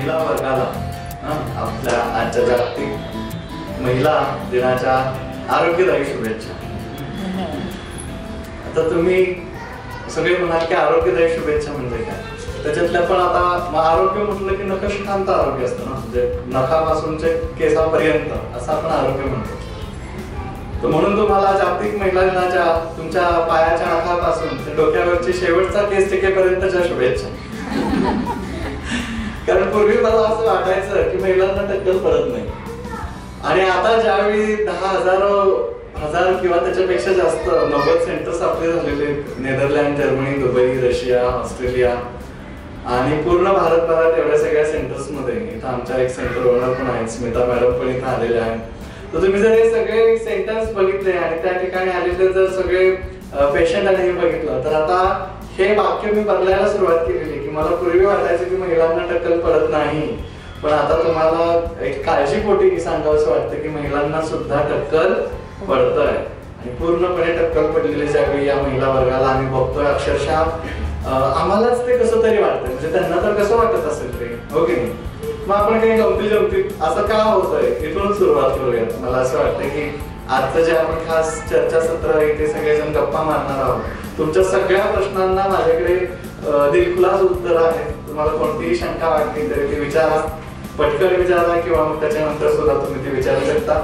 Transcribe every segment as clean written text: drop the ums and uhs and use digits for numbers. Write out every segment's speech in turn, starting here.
महिला वर्गाला आपल्या आजच्या जागतिक महिला दिनाच्या आरोग्यदायी शुभेच्छा. आता तुम्ही सगळे म्हणाल की आरोग्यदायी शुभेच्छा म्हणजे काय, त्याच्यातल्या पण आता आरोग्य म्हटलं की नखशिखांत आरोग्य असतं ना, म्हणजे नखापासूनचे केसापर्यंत असं आपण आरोग्य म्हणतो. तर म्हणून तुम्हाला जागतिक महिला दिनाच्या तुमच्या पायाच्या नखापासून ते डोक्यावरची शेवटचा केस टिकेपर्यंतच्या शुभेच्छा. कारण पूर्वी मला असं वाटायचं की महिलांना टक्कल पडत नाही, आणि आता ज्यावेळी 10,000 किंवा त्याच्यापेक्षा जास्त 90 सेंटर्स आपले झालेले, Netherland, Germany, Dubai, Russia, Australia आणि पूर्ण भारतभरात एवढ्या सगळ्या सेंटर्स मध्ये, इथं आमच्या एक सेंटर ओनर पण आहेत, स्मिता मॅडम पण इथं आलेले आहेत. तर तुम्ही जर हे सगळे सेंटर्स बघितले आणि त्या ठिकाणी आलेले जर सगळे पेशंट आणि हे बघितलं, तर आता हे वाक्य मी बदलायला सुरुवात केलेली की मला पूर्वी वाटायचं की महिलांना टक्कल पडत नाही, पण आता तुम्हाला एक काळजीपोटी सांगावंसं वाटतं की महिलांना सुद्धा टक्कल पडतंय. आणि पूर्णपणे टक्कल पडलेले ज्यावेळी या महिला वर्गाला आम्ही बघतोय, अक्षरशः आम्हालाच ते कसं तरी वाटतंय, म्हणजे त्यांना तर कसं वाटत असेल ते, हो की नाही. मग आपण काही गमतीजमतीत असं का होतंय इथून सुरुवात करूयात. मला असं वाटतं की आजचं जे आपण खास चर्चासत्र इथे सगळेजण गप्पा मारणार आहोत, तुमच्या सगळ्या प्रश्नांना माझ्याकडे दिलखुलास उत्तर आहे. तुम्हाला कोणतीही शंका वाटली तरी ती विचारा, पटकन विचारा, किंवा मग त्याच्यानंतर सुद्धा तुम्ही ती विचारू शकता.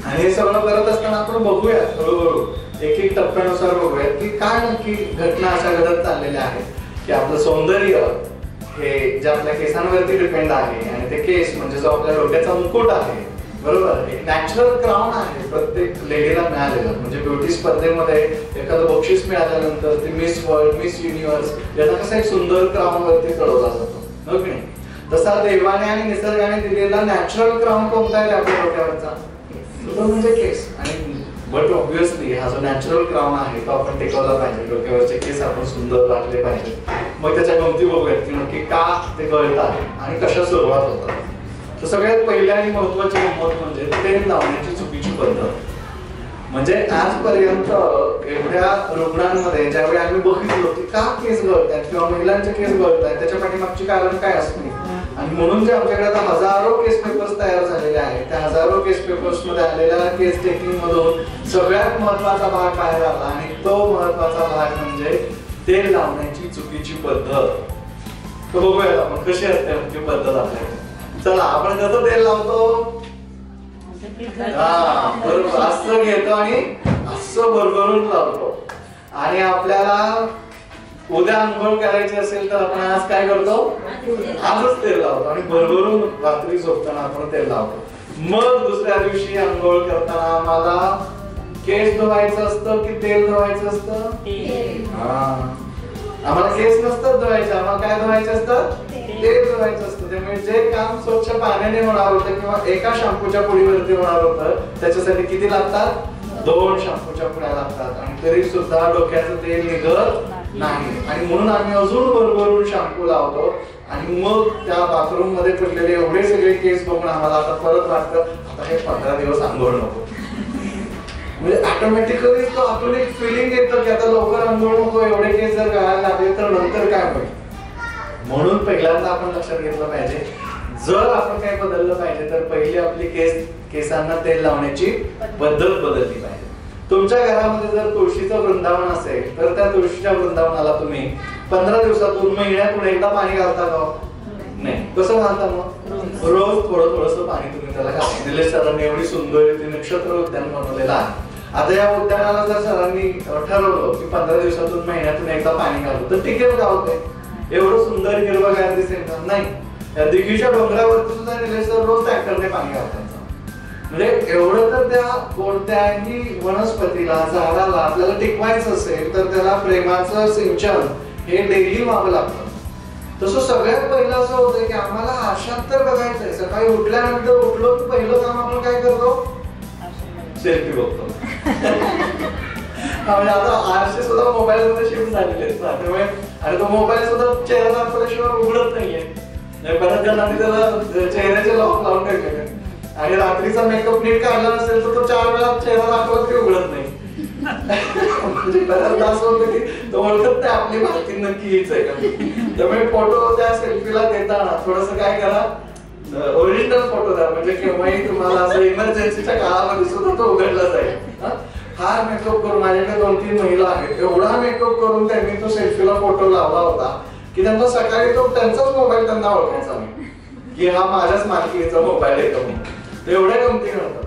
आणि हे सगळं करत असताना आपण बघूयात हळूहळू एक एक टप्प्यानुसार बघूयात की काय नक्की घटना अशा घडत चाललेल्या आहेत की आपलं सौंदर्य हे जे आपल्या केसांवरती डिपेंड आहे, आणि ते केस म्हणजे जो आपल्या डोक्याचा मुकुट आहे, बरोबर, एक नॅचरल क्राउन आहे प्रत्येक लेडीला मिळालेलं. म्हणजे ब्युटी स्पर्धेमध्ये एखादं बक्षीस मिळाल्यानंतर ते मिस वर्ल्ड, मिस युनिव्हर्स याचा कसा एक सुंदर क्राउन वरती चढवला जातो, हो की नाही. तसा देवाने आणि निसर्गाने दिलेला नॅचरल क्राउन कोणता आहे आपल्या डोक्यावरचा, तो म्हणजे केस. आणि बट ऑब्विसली हा जो नॅचरल क्राउन आहे तो आपण टिकवला पाहिजे, डोक्यावरचे केस आपण सुंदर राखले पाहिजे. मग त्याच्या गमती बघूयात की नक्की का ते गळतात आणि कशा सुरुवात होतात. तर सगळ्यात पहिली आणि महत्वाची गंमत म्हणजे तेल लावण्याची चुकीची पद्धत. म्हणजे आजपर्यंत एवढ्या रुग्णांमध्ये ज्यावेळी आम्ही बघितलो की का केस गळतात किंवा महिलांचे केस गळतात, त्याच्या पाठीमागची कारण काय असते, आणि म्हणून जे आमच्याकडे आता हजारो केस पेपर्स तयार झालेले आहेत, त्या हजारो केस पेपर्स मध्ये आलेल्या केस टेकिंग मधून सगळ्यात महत्वाचा भाग काय झाला, आणि तो महत्वाचा भाग म्हणजे तेल लावण्याची चुकीची पद्धत. तर बघूया आपण कशी असते म्हणजे पद्धत आपल्याकडे. चला, आपण कसं तेल लावतो, बरोबर असं घेतो आणि असं भरभरून लावतो. आणि आपल्याला उद्या अंघोळ करायची असेल तर आपण आज काय करतो, आजच तेल लावतो आणि भरभरून रात्री झोपताना आपण तेल लावतो. मग दुसऱ्या दिवशी अंघोळ करताना आम्हाला केस धुवायचं असतं की तेल धुवायचं असतं, आम्हाला केस नसतात धुवायचे, आम्हाला काय धुवायचे असतं, तेल धुवायचं असतं. त्यामुळे जे काम स्वच्छ पाण्याने होणार होतं किंवा एका शॅम्पूच्या पुडीवरती होणार होतं, त्याच्यासाठी किती लागतात, 2 शॅम्पूच्या पुड्या लागतात. आणि तरी सुद्धा डोक्याचं तेल निघत नाही, आणि म्हणून आम्ही अजून भरभरून शॅम्पू लावतो. आणि मग त्या बाथरूम मध्ये पडलेले एवढे सगळे केस बघून आम्हाला आता परत वाटतं आता हे 15 दिवस आंघोळ नको. म्हणजे ऑटोमॅटिकली तो आतून एक फिलिंग येतं की आता लवकर आंघोळ नको, एवढे केस जर गळायला लागले तर नंतर काय होईल. म्हणून पहिल्यांदा आपण लक्षात घेतलं पाहिजे, जर आपण काय बदललं पाहिजे तर पहिली आपली केसांना तेल लावण्याची पद्धत बदलली पाहिजे. तुमच्या घरामध्ये जर तुळशीचं वृंदावन असेल तर त्या तुळशीच्या वृंदावनाला तुम्ही 15 दिवसातून, महिन्यातून एकदा पाणी घालता का, नाही. कसं घालता मग, रोज थोडं थोडंसं पाणी तुम्ही त्याला घालता. निलेश सरांनी एवढी सुंदर नक्षत्र उद्यान बनवलेलं आहे. आता या उद्यानाला जर सरांनी ठरवलं की 15 दिवसातून, महिन्यातून एकदा पाणी घालू तर टिकेल का होते, एवढं सुंदर हिरवंगार दिसेल का, नाही. या दिघीच्या डोंगरावरती सुद्धा निलेश सर रोज ट्रॅक्टरने पाणी घालतात. म्हणजे एवढं तर त्या कोणत्याही वनस्पतीला, झाडाला आपल्याला टिकवायचं असेल तर त्याला प्रेमाचं सिंचन हे डेली व्हावं लागतं. तसं सगळ्यात पहिलं असं होतं की आम्हाला आरशात तर बघायचंय, सकाळी उठल्यानंतर उठलो की पहिलं काम आपण काय करतो, सेल्फी बघतो. म्हणजे आता आरशे सुद्धा मोबाईल मध्ये शिफ्ट झालेले आहेत, त्यामुळे आणि तो मोबाईल सुद्धा चेहरा दाखवल्याशिवाय उघडत नाहीये. बऱ्याच जणांनी त्याला चेहऱ्याचे लॉक लावून ठेवले, आणि रात्रीचा मेकअप नीट काढला नसेल तर तो 4 वेळा चेहरा दाखवला तरी उघडत नाही. म्हणजे बऱ्याचदा असं होतं की तो ओळखत नाही आपली माहिती नक्की हीच आहे का. त्यामुळे फोटो त्या सेल्फीला देताना थोडस काय करा, ओरिजिनल फोटो द्या, म्हणजे केव्हाही तुम्हाला असं इमर्जन्सीच्या काळामध्ये सुद्धा तो उघडला जाईल. फार मेकअप करून, माझ्याकडे 2-3 महिला आहेत, एवढा मेकअप करून त्यांनी तो सेल्फीला फोटो लावला होता की त्यांना सकाळी तो त्यांचाच मोबाईल त्यांना ओळखायचा नाही की हा माझ्याच मालकीचा मोबाईल आहे का. ते एवढ्या गमती नव्हतं.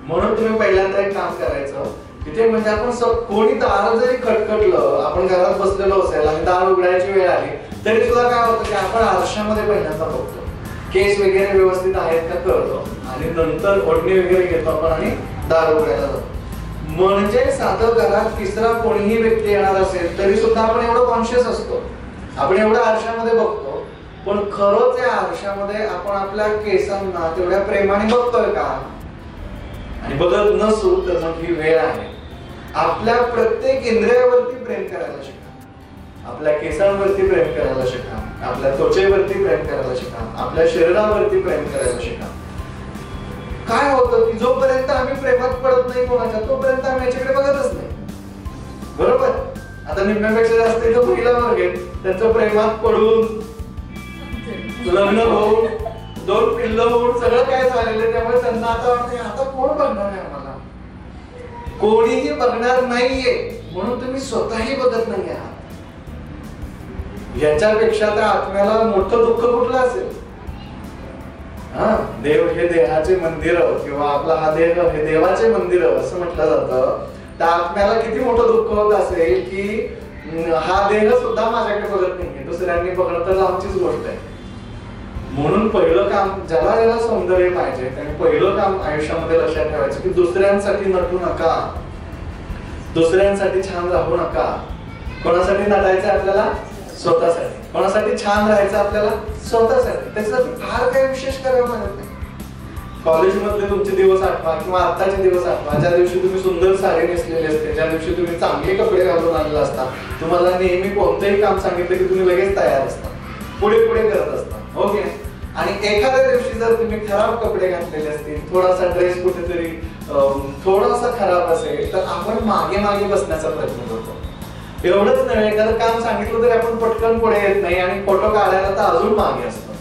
म्हणून तुम्ही पहिल्यांदा एक काम करायचं, तिथे म्हणजे आपण कोणी दार जरी खटखटलं, आपण घरात बसलेलो असेल आणि दार उघडायची वेळ आली तरी सुद्धा काय होतं की आपण आरशामध्ये पहिल्यांदा बघतो, केस वगैरे व्यवस्थित आहेत का करतो, आणि नंतर ओढणी वगैरे घेतो आपण आणि दार उघडायला जातो. म्हणजे साधं घरात तिसरा कोणीही व्यक्ती येणार असेल तरी सुद्धा आपण एवढं कॉन्शियस असतो, आपण एवढं आरशामध्ये बघतो, पण खरंच या आरशामध्ये आपण आपल्या केसांना तेवढ्या प्रेमाने बघतोय का. आणि बघत नसू तर मग ही वेळ आहे. आपल्या प्रत्येक इंद्रियावरती प्रेम करायला शिका, आपल्या केसांवरती प्रेम करायला शिका, आपल्या त्वचेवरती प्रेम करायला शिका, आपल्या शरीरावरती प्रेम करायला शिका. काय होतं की जोपर्यंत आम्ही प्रेमात पडत नाही कोणाच्या, तोपर्यंत आम्ही याच्याकडे बघतच नाही. बरोबर. आता निम्म्यापेक्षा जास्त जो महिला वर्ग आहेत, त्यांचं प्रेमात पडून लग्न होऊन 2 पिल्लं होऊन सगळं काय झालेलं, त्यामुळे त्यांना आता वाटतं आता कोण बघणार आहे आम्हाला, कोणीही बघणार नाहीये, म्हणून तुम्ही स्वतःही बघत नाही आहात. याच्यापेक्षा त्या आत्म्याला मोठं दुःख कुठलं असेल. देव हे देहाचे मंदिर किंवा आपला हा देह हे देवाचे मंदिर असं म्हटलं जातं. त्या आत्म्याला किती मोठं दुःख होत असेल की हा देह सुद्धा माझ्याकडे बघत नाहीये, दुसऱ्यांनी बघणं तर आमचीच गोष्ट आहे. म्हणून पहिलं काम, ज्याला ज्याला सौंदर्य पाहिजे त्याने पहिलं काम आयुष्यामध्ये लक्षात ठेवायचं की दुसऱ्यांसाठी नटू नका, दुसऱ्यांसाठी छान राहू नका. कोणासाठी नटायचं आपल्याला? स्वतःसाठी. कोणासाठी छान राहायचं आपल्याला? स्वतःसाठी. त्याच्यासाठी फार काही विशेष करावं लागत नाही. कॉलेजमधले तुमचे दिवस आठवा किंवा आत्ताचे दिवस आठवा, ज्या दिवशी तुम्ही सुंदर साडी नेसलेली असते, ज्या दिवशी तुम्ही चांगले कपडे घालून आलेला असता, तुम्हाला नेहमी कोणतेही काम सांगितलं की तुम्ही लगेच तयार असता, पुढे पुढे करत असता. ओके. आणि एखाद्या दिवशी जर तुम्ही खराब कपडे घातलेले असतील, थोडासा ड्रेस कुठेतरी थोडासा खराब असेल, तर आपण मागे मागे बसण्याचा प्रयत्न करतो. एवढंच नाही, एखादं काम सांगितलं तरी आपण पटकन पुढे येत नाही आणि फोटो काढायला तर अजून मागे असतो.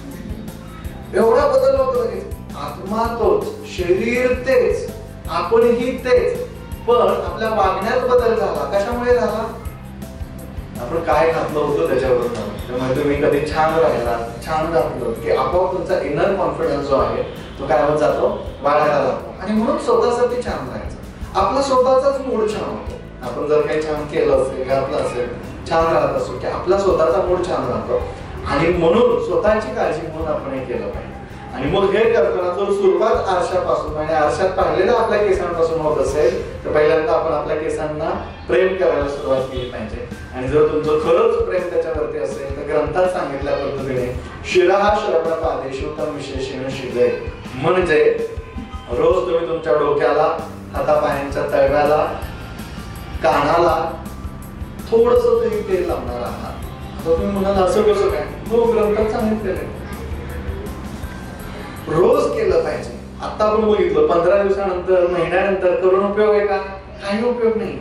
एवढा बदल होतो. आत्मा तोच, शरीर तेच, आपणही तेच, पण आपल्या वागण्यात बदल झाला. कशामुळे झाला? आपण काय घातलं होतं त्याच्यावरून झालं. त्यामुळे तुम्ही कधी छान राहिला, छान घातलं की आपोआप तुमचा इनर कॉन्फिडन्स जो आहे तो काय होत जातो, वाढायला लागतो. आणि म्हणून स्वतःसाठी छान राहायचं, आपला स्वतःचाच मूड छान होतो. आपण जर काही छान केलं असेल, घातलं असेल, छान राहत असो की आपला स्वतःचा मूड छान राहतो. आणि म्हणून स्वतःची काळजी म्हणून आपण हे केलं पाहिजे. आणि मग हे करताना जर सुरुवात आरशापासून आणि आरशात पाहिलेलं आपल्या केसांपासून होत असेल तर पहिल्यांदा आपण आपल्या केसांना प्रेम करायला सुरुवात केली पाहिजे. आणि जर तुमचं खरंच प्रेम त्याच्यावरती असेल तर ग्रंथात सांगितल्या पद्धतीने शिरहा श्रवण पादेशुतम विशेषण शिजय, म्हणजे रोज तुम्ही तुमच्या डोक्याला, हातापायांच्या तळव्याला, कानाला थोडस तरी तेल लावणार आहात. आता तुम्ही म्हणाल असं कसं काय? हो, ग्रंथात सांगितलेलं आहे, रोज केलं पाहिजे. आता आपण बघितलं 15 दिवसानंतर, महिन्यानंतर करून उपयोग आहे का? काही उपयोग नाही.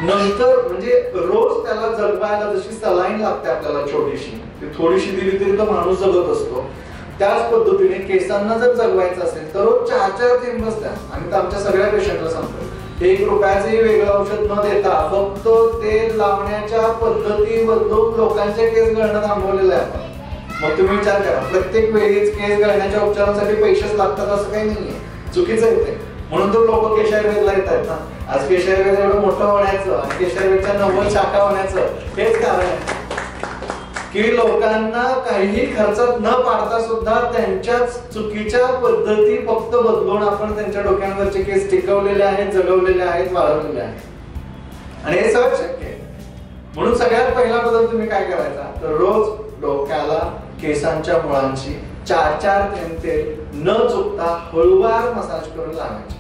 नंतर म्हणजे रोज त्याला जगवायला जशी सलाईन लागते आपल्याला छोटीशी, थोडीशी दिली तरी तो माणूस जगत असतो. त्याच पद्धतीने केसांना जर जगवायचं असेल तर रोज 4-4 थेंब द्या. आम्ही तर आमच्या सगळ्या पेशंटला सांगतो, 1 रुपयाचंही वेगळं औषध न देता फक्त तेल लावण्याच्या पद्धती बदलून लोकांचे केस गळणं थांबवलेलं आहे आपण. मग तुम्ही विचार करा, प्रत्येक वेळीच केस गळण्याच्या उपचारांसाठी पैसेच लागतात असं काही नाहीये, चुकीचं आहे. म्हणून तर लोक केशायुर्वेदला येतात ना. आज केशायुर्वेद एवढं मोठं होण्याचं आणि केशायुर्वेदच्या 90 शाखा होण्याचं हेच कारण आहे की लोकांना काही खर्चात न पाडता सुद्धा त्यांच्याच चुकीच्या पद्धती फक्त बदलून आपण त्यांच्या डोक्यांवरचे केस टिकवलेले आहेत, जगवलेले आहेत, वाढवलेले आहेत. आणि हे सहज शक्य आहे. म्हणून सगळ्यात पहिला बदल तुम्ही काय करायचा, तर रोज डोक्याला, केसांच्या मुळांची 4-4 थेंब तेल न चुकता हळूवार मसाज करून लावायचे.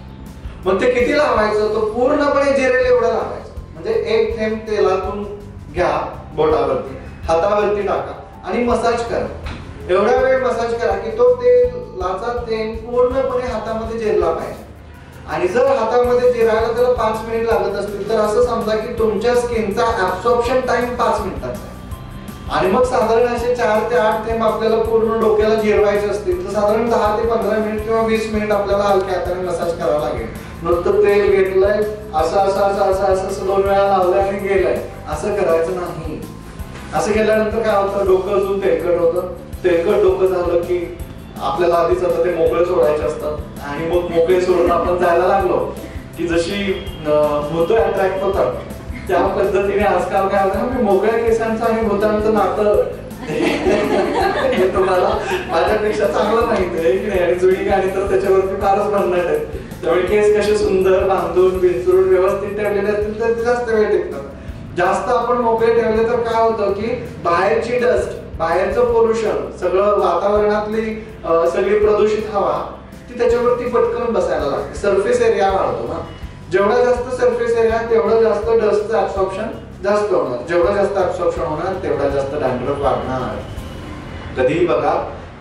मग ते किती लावायचं, तो पूर्णपणे जिरेल एवढं लावायचं. म्हणजे 1 थेंब तेलातून घ्या, बोटावरती, हातावरती टाका आणि मसाज करा. एवढा वेळ मसाज करा की तो तेलाचा थेंब पूर्णपणे हातामध्ये जिरला पाहिजे. आणि जर हातामध्ये जिरायला त्याला 5 मिनिट लागत असतील तर असं समजा की तुमच्या स्किनचा ऍब्सॉर्प्शन टाइम 5 मिनिटाचा आहे. आणि मग साधारण असे 4 ते 8 थेंब आपल्याला पूर्ण डोक्याला जिरवायचे असतील तर साधारण 10 ते 15 मिनिट किंवा 20 मिनिट आपल्याला हलक्या हाताने मसाज करावा लागेल. नुसतं तेल घेतलंय असं असं असं असं असं असं 2 वेळा लावलंय आणि गेलंय असं करायचं नाही. असं केल्यानंतर काय होतं, डोकं अजून तेलकट होतं. तेलकट डोकं झालं की आपल्याला आधीच आता ते मोकळे सोडायचे असतात आणि मग मोकळे सोडून आपण जायला लागलो की जशी भूत अट्रॅक्ट होतात त्या पद्धतीने आजकाल काय होतं ना, मोकळ्या केसांचं आणि भूतांचं नातं हे तुम्हाला माझ्यापेक्षा चांगलं माहिती आहे की नाही. आणि जुनी गाणी तर त्याच्यावरती फारच भन्नाट आहे. त्यामुळे केस कसे सुंदर बांधून विंचरून व्यवस्थित ठेवलेले असतील तर ते जास्त वेळ टिकतात. जास्त आपण मोकळे ठेवले तर काय होतं की बाहेरची डस्ट, बाहेरचं पोल्युशन, सगळं वातावरणातली सगळी प्रदूषित हवा ती त्याच्यावरती पटकन बसायला लागते. सरफेस एरिया वाढतो ना, जेवढा जास्त सरफेस एरिया तेवढं जास्त डस्टचं ऍब्सॉर्प्शन जास्त होणार. जेवढं जास्त ऍब्सॉर्प्शन होणार तेवढा जास्त डॅन्ड्रफ वाढणार. कधीही बघा,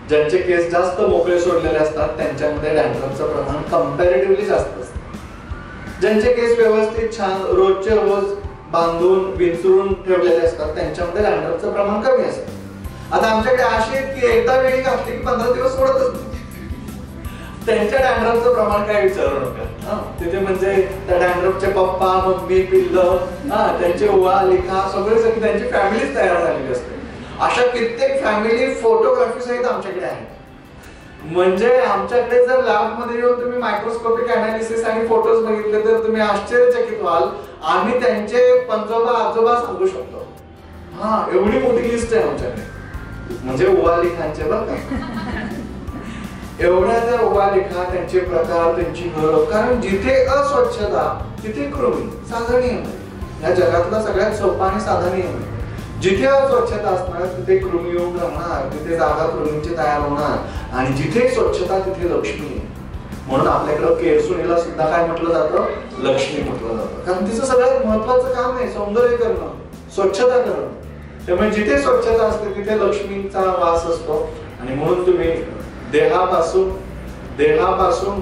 ज्यांचे केस जास्त मोकळे सोडलेले असतात त्यांच्यामध्ये डॅन्ड्रफचं प्रमाण कंपॅरेटिव्हली जास्त असतं. ज्यांचे केस व्यवस्थित छान रोजचे रोज बांधून विंचरून ठेवलेले असतात त्यांच्यामध्ये डॅन्ड्रफचं प्रमाण कमी असतं. आता आमच्याकडे अशी आहेत की एकदा वेळी घातली की 15 दिवस सोडतच नाही. त्यांच्या डॅन्ड्रफचं प्रमाण काय विचारू नका. तिथे म्हणजे त्या डॅन्ड्रफचे पप्पा मम्मी पिल्लं त्यांचे उवा लिखा सगळे सगळी त्यांची फॅमिलीच तयार झालेली असते. अशा कित्येक फॅमिली फोटोग्राफी सहित आमच्याकडे आहेत. म्हणजे आमच्याकडे जर लॅब मध्ये येऊन तुम्ही मायक्रोस्कोपिक अनालिसिस आणि फोटोज बघितले तर तुम्ही आश्चर्यचकित व्हाल. आम्ही त्यांचे पंजोबा आजोबा सांगू शकतो. एवढी मोठी लिस्ट आहे आमच्याकडे. म्हणजे उवा लिखांचे बरं का, एवढ्या त्या उभा लेखा, त्यांचे प्रकार, त्यांची घरं. कारण जिथे अस्वच्छता तिथे कृमी. साधा नियम आहे या जगातला सगळ्यात सोपा आणि साधा नियम आहे. जिथे अस्वच्छता असणार तिथे कृमी येऊन राहणार, तिथे जागा कृमींची तयार होणार आणि जिथे स्वच्छता तिथे लक्ष्मी. म्हणून आपल्याकडं केरसुणीला सुद्धा काय म्हटलं जातं, लक्ष्मी म्हटलं जातं. कारण तिचं सगळ्यात महत्वाचं काम आहे सौंदर्य करणं, स्वच्छता करणं. त्यामुळे जिथे स्वच्छता असते तिथे लक्ष्मीचा वास असतो. आणि म्हणून तुम्ही देहापासून,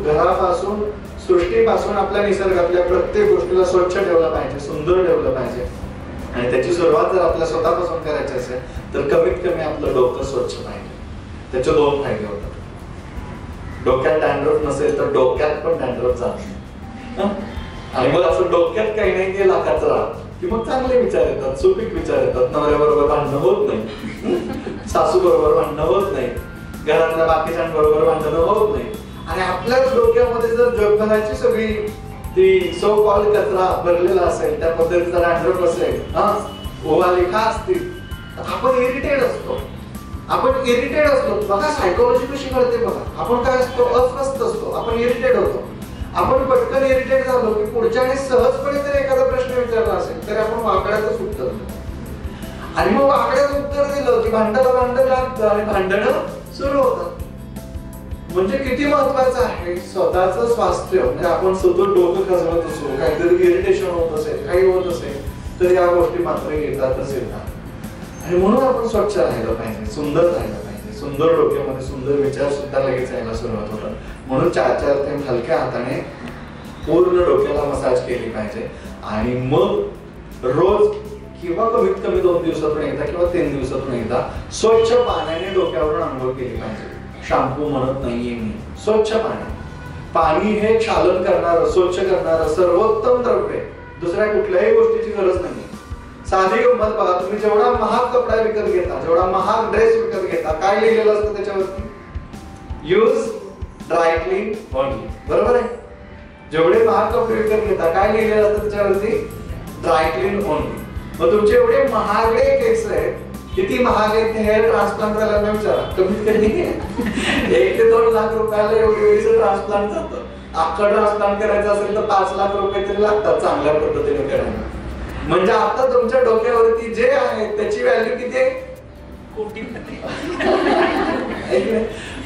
घरापासून, सृष्टीपासून आपल्या निसर्गातल्या प्रत्येक गोष्टीला स्वच्छ ठेवलं पाहिजे, सुंदर ठेवलं पाहिजे. आणि त्याची सुरुवात जर आपल्या स्वतःपासून करायची असेल तर कमीत कमी आपलं डोकं स्वच्छ पाहिजे. त्याचे 2 फायदे होतात. डोक्यात डॅन्ड्रफ नसेल तर डोक्यात पण डॅन्ड्रफ जात. आणि मग असं डोक्यात काही नाही की लाखाचं राहत की मग चांगले विचार येतात, सुपीक विचार येतात. नवऱ्याबरोबर भांडणं होत नाही, सासू बरोबर भांडणं होत नाही, घरातल्या बाकीच्यांबरोबर भांडणं होत नाही. आणि आपल्याच डोक्यामध्ये जर जगभराची सगळी ती सो कॉल कचरा भरलेला असेल, त्या पद्धतीचा डॅन्ड्रफ असेल, ओवा लेखा असतील, आपण इरिटेट असतो. बघा सायकोलॉजी कशी कळते बघा. आपण काय असतो, अस्वस्थ असतो, आपण इरिटेट होतो. आपण पटकन इरिटेट झालो की पुढच्याने सहजपणे जर एखादा प्रश्न विचारला असेल तर आपण वाकड्यातच उत्तर देतो. आणि मग वाकड्यात उत्तर दिलं की भांडणाला भांडण लागतं आणि भांडणं सुरू होतात. म्हणजे किती महत्वाचं आहे स्वतःचं स्वास्थ्य. म्हणजे आपण सतत डोकं खजवत असो, काहीतरी इरिटेशन होत असेल, काही होत असेल तर या गोष्टी मात्र येतातच येतात. आणि म्हणून आपण स्वच्छ राहिलं पाहिजे, सुंदर राहिलं पाहिजे. सुंदर डोक्यामध्ये सुंदर विचार सुद्धा लगेच यायला सुरुवात होतात. म्हणून 4-4 थेंब हलक्या हाताने पूर्ण डोक्याला मसाज केली पाहिजे. आणि मग रोज किंवा कमीत कमी 2 दिवसातून एकदा किंवा 3 दिवसातून एकदा स्वच्छ पाण्याने डोक्यावरून आंघोळ केली पाहिजे. शॅम्पू म्हणत नाहीये मी, स्वच्छ पाणी. पाणी हे क्षालन करणारं, स्वच्छ करणारं सर्वोत्तम द्रव्य. दुसऱ्या कुठल्याही गोष्टीची गरज नाही. साधी गंमत बघा, तुम्ही जेवढा महाग कपडा विकत घेता, जेवढा महाग ड्रेस विकत घेता, काय लिहिलेलं असतं त्याच्यावरती, यूज ड्राय क्लीन ओनली. बरोबर आहे. जेवढे महाग कपडे विकत घेता काय लिहिलेलं असतं त्याच्यावरती, ड्राय क्लीन ओनली. मग तुमचे एवढे महागडे केस आहेत, किती महाग आहेत, हेअर ट्रान्सप्लांट करायला विचारा. कमीत कमी 1 ते 2 लाख रुपयाला एवढी ट्रान्सप्लांट जातं. अख्खा ट्रान्सप्लांट करायचं असेल तर 5 लाख रुपये तरी लागतात चांगल्या पद्धतीने करायला. म्हणजे आता तुमच्या डोक्यावरती जे आहे त्याची व्हॅल्यू किती आहे, कोटीमध्ये.